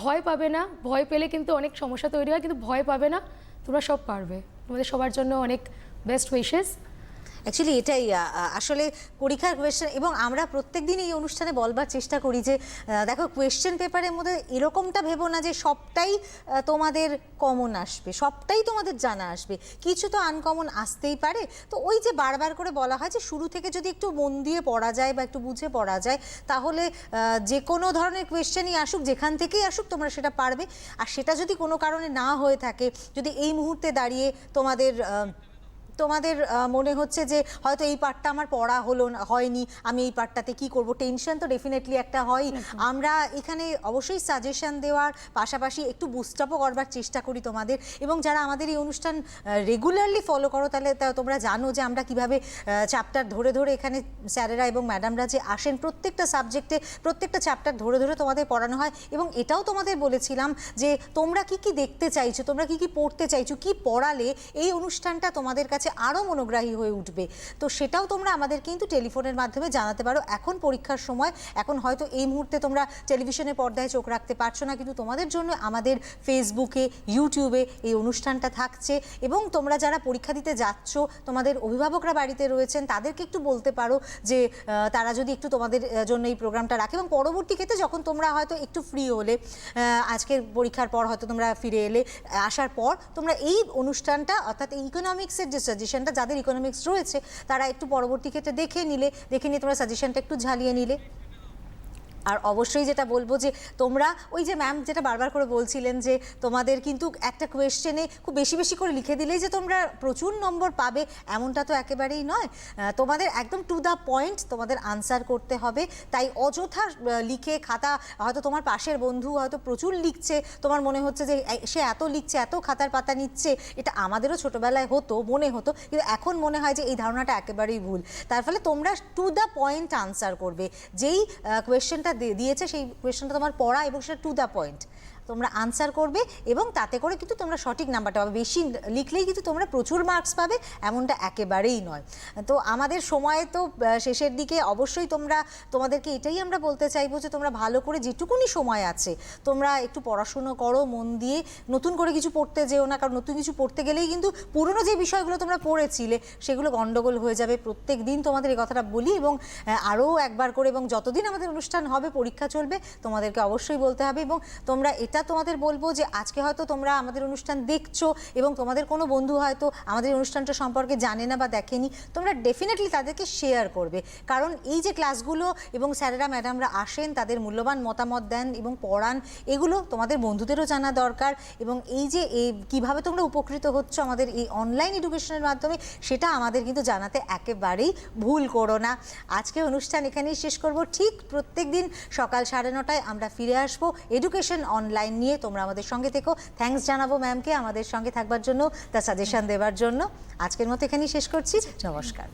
ভয় পাবে না, ভয় পেলে কিন্তু অনেক সমস্যা তৈরি হয়, কিন্তু ভয় পাবে না, তোমরা সব পারবে। তোমাদের সবার জন্য অনেক বেস্ট উইশেস। অ্যাকচুয়ালি এটাই আসলে পরীক্ষার কোয়েশ্চেন, এবং আমরা প্রত্যেক দিন এই অনুষ্ঠানে বলবার চেষ্টা করি যে দেখো, কোয়েশ্চেন পেপারের মধ্যে এরকমটা ভেবো না যে সবটাই তোমাদের কমন আসবে, সবটাই তোমাদের জানা আসবে, কিছু তো আনকমন আসতেই পারে। তো ওই যে বারবার করে বলা হয় যে শুরু থেকে যদি একটু মন দিয়ে পড়া যায় বা একটু বুঝে পড়া যায়, তাহলে যে কোনো ধরনের কোয়েশ্চেনই আসুক, যেখান থেকেই আসুক, তোমরা সেটা পারবে। আর সেটা যদি কোনো কারণে না হয়ে থাকে, যদি এই মুহূর্তে দাঁড়িয়ে তোমাদের তোমাদের মনে হচ্ছে যে হয়তো এই পার্টটা আমার পড়া হয়নি, আমি এই পার্টটাতে কি করব, টেনশন তো ডেফিনেটলি একটা হয়। আমরা এখানে অবশ্যই সাজেশন দেওয়ার পাশাপাশি একটু বুস্ট আপও করবার চেষ্টা করি তোমাদের, এবং যারা আমাদের এই অনুষ্ঠান রেগুলারলি ফলো করো তাহলে তোমরা জানো যে আমরা কিভাবে চ্যাপ্টার ধরে ধরে এখানে স্যারেরা এবং ম্যাডামরা যে আসেন প্রত্যেকটা সাবজেক্টে প্রত্যেকটা চ্যাপ্টার ধরে ধরে তোমাদের পড়ানো হয়। এবং এটাও তোমাদের বলেছিলাম যে তোমরা কি কি দেখতে চাইছো, তোমরা কি কি পড়তে চাইছো, কি পড়ালে এই অনুষ্ঠানটা তোমাদের কাছে আরও মনোগ্রাহী হয়ে উঠবে। তো সেটাও তোমরা আমাদের কিন্তু টেলিফোনের মাধ্যমে জানাতে পারো। এখন পরীক্ষার সময়, এখন হয়তো এই মুহূর্তে তোমরা টেলিভিশনের পর্দায় চোখ রাখতে পারছো না, কিন্তু তোমাদের জন্য আমাদের ফেসবুকে, ইউটিউবে এই অনুষ্ঠানটা থাকছে। এবং তোমরা যারা পরীক্ষা দিতে যাচ্ছ, তোমাদের অভিভাবকরা বাড়িতে রয়েছেন, তাদেরকে একটু বলতে পারো যে তারা যদি একটু তোমাদের জন্য এই প্রোগ্রামটা রাখে, এবং পরবর্তী ক্ষেত্রে যখন তোমরা হয়তো একটু ফ্রি হলে, আজকের পরীক্ষার পর হয়তো তোমরা ফিরে এলে, আসার পর তোমরা এই অনুষ্ঠানটা অর্থাৎ এই ইকোনমিক্সের যে সাজেশনটা, যাদের ইকোনমিক্স রয়েছে তারা একটু পরবর্তী ক্ষেত্রে দেখে নিয়ে তোমরা সাজেশনটা একটু ঝালিয়ে নিলে। আর অবশ্যই যেটা বলবো যে তোমরা ওই যে ম্যাম যেটা বারবার করে বলছিলেন যে তোমাদের কিন্তু একটা কোয়েশ্চেনে খুব বেশি বেশি করে লিখে দিলেই যে তোমরা প্রচুর নম্বর পাবে, এমনটা তো একেবারেই নয়। তোমাদের একদম টু দ্য পয়েন্ট তোমাদের আনসার করতে হবে। তাই অযথা লিখে খাতা, হয়তো তোমার পাশের বন্ধু হয়তো প্রচুর লিখছে, তোমার মনে হচ্ছে যে সে এত লিখছে, এত খাতার পাতা নিচ্ছে, এটা আমাদেরও ছোটোবেলায় মনে হতো, কিন্তু এখন মনে হয় যে এই ধারণাটা একেবারেই ভুল। তার ফলে তোমরা টু দ্য পয়েন্ট আনসার করবে। যেই কোয়েশ্চেনটা দিয়েছে সেই কোয়েশ্চেনটা তোমার পড়া এবং সেটা টু দ্য পয়েন্ট তোমরা আনসার করবে, এবং তাতে করে কিন্তু তোমরা সঠিক নাম্বারটা পাবে। বেশি লিখলেই কিন্তু তোমরা প্রচুর মার্কস পাবে এমনটা একেবারেই নয়। তো আমাদের সময় তো শেষের দিকে, অবশ্যই তোমাদেরকে এটাই আমরা বলতে চাইবো যে তোমরা ভালো করে যেটুকুনি সময় আছে তোমরা একটু পড়াশুনো করো মন দিয়ে, নতুন করে কিছু পড়তে যেও না, কারণ নতুন কিছু পড়তে গেলেই কিন্তু পুরনো যে বিষয়গুলো তোমরা পড়েছিলে সেগুলো গন্ডগোল হয়ে যাবে। প্রত্যেক দিন তোমাদের এই কথাটা বলি, এবং আরও একবার করে, এবং যতদিন আমাদের অনুষ্ঠান হবে, পরীক্ষা চলবে, তোমাদেরকে অবশ্যই বলতে হবে। এবং তোমরা এটা তোমাদের বলবো যে আজকে হয়তো তোমরা আমাদের অনুষ্ঠান দেখছো এবং তোমাদের কোনো বন্ধু হয়তো আমাদের অনুষ্ঠানটা সম্পর্কে জানে না বা দেখেনি, তোমরা ডেফিনেটলি তাদেরকে শেয়ার করবে। কারণ এই যে ক্লাসগুলো এবং স্যারেরা ম্যাডামরা আসেন, তাদের মূল্যবান মতামত দেন এবং পড়ান, এগুলো তোমাদের বন্ধুদেরও জানা দরকার। এবং এই যে কীভাবে তোমরা উপকৃত হচ্ছ আমাদের এই অনলাইন এডুকেশনের মাধ্যমে, সেটা আমাদের কিন্তু জানাতে একেবারেই ভুল করো না। আজকে অনুষ্ঠান এখানেই শেষ করব। ঠিক প্রত্যেক দিন সকাল 9:30 আমরা ফিরে আসবো এডুকেশন অনলাইন নিয়ে। তোমরা আমাদের সঙ্গে থেকো। থ্যাঙ্কস জানাবো ম্যামকে আমাদের সঙ্গে থাকবার জন্য, তার সাজেশন দেওয়ার জন্য। আজকের মতো এখানেই শেষ করছি। নমস্কার।